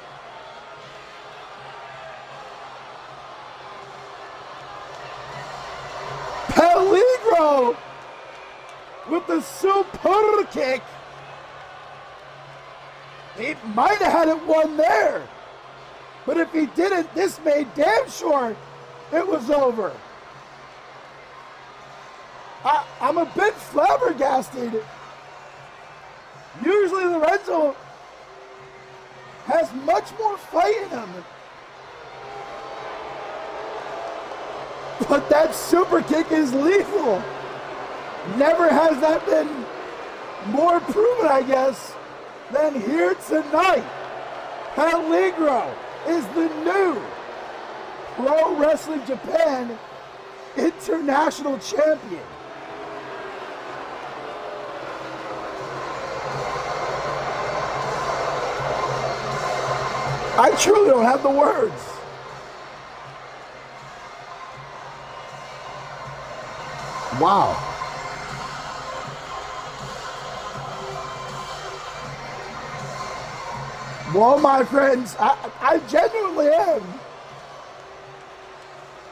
Peligro with the super kick. He might have had it won there. But if he didn't, this made damn sure it was over. I'm a bit flabbergasted. Usually Lorenzo has much more fight in him. But that super kick is lethal. Never has that been more proven, I guess, than here tonight. Peligro is the new Pro Wrestling Japan International Champion. I truly don't have the words. Wow. Well, my friends, I genuinely am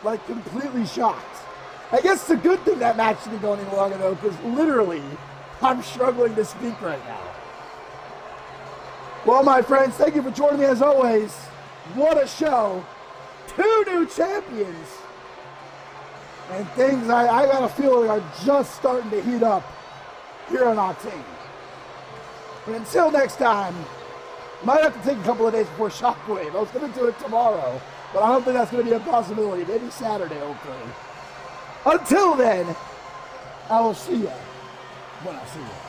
like completely shocked. I guess it's a good thing that match didn't go any longer though, because literally I'm struggling to speak right now. Well, my friends, thank you for joining me as always. What a show. 2 new champions. And things I got a feeling are just starting to heat up here on Octane. But until next time, might have to take a couple of days before Shockwave. I was going to do it tomorrow, but I don't think that's going to be a possibility. Maybe Saturday, hopefully. Until then, I will see you when I see you.